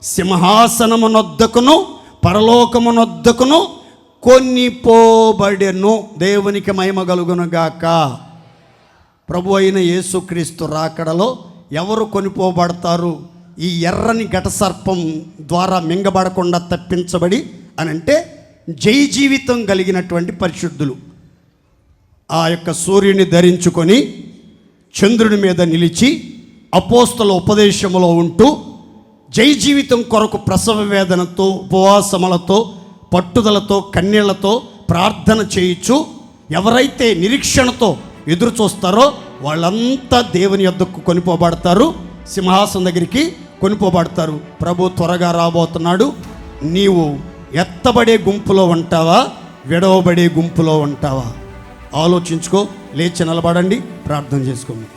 సింహాసనమునొద్దకును, పరలోకమునొద్దకును కొనిపోబడెను. దేవునికి మహిమ కలుగునుగాక. ప్రభు అయిన యేసుక్రీస్తు రాకడలో ఎవరు కొనిపోబడతారు? ఈ ఎర్రని ఘట సర్పం ద్వారా మింగబడకుండా తప్పించబడి అని అంటే జై జీవితం కలిగినటువంటి పరిశుద్ధులు. ఆ యొక్క సూర్యుని ధరించుకొని చంద్రుని మీద నిలిచి అపోస్తల ఉపదేశములో ఉంటూ జై జీవితం కొరకు ప్రసవ వేదనతో, ఉపవాసములతో, పట్టుదలతో, కన్నీళ్లతో ప్రార్థన చేయించు ఎవరైతే నిరీక్షణతో ఎదురు చూస్తారో వాళ్ళంతా దేవుని యొద్దకు కొనిపోబడతారు, సింహాసనం దగ్గరికి కొనిపోబడతారు. ప్రభు త్వరగా రాబోతున్నాడు. నీవు ఎత్తబడే గుంపులో ఉంటావా, విడవబడే గుంపులో ఉంటావా? ఆలోచించుకో. లేచి నిలబడండి, ప్రార్థన చేసుకోండి.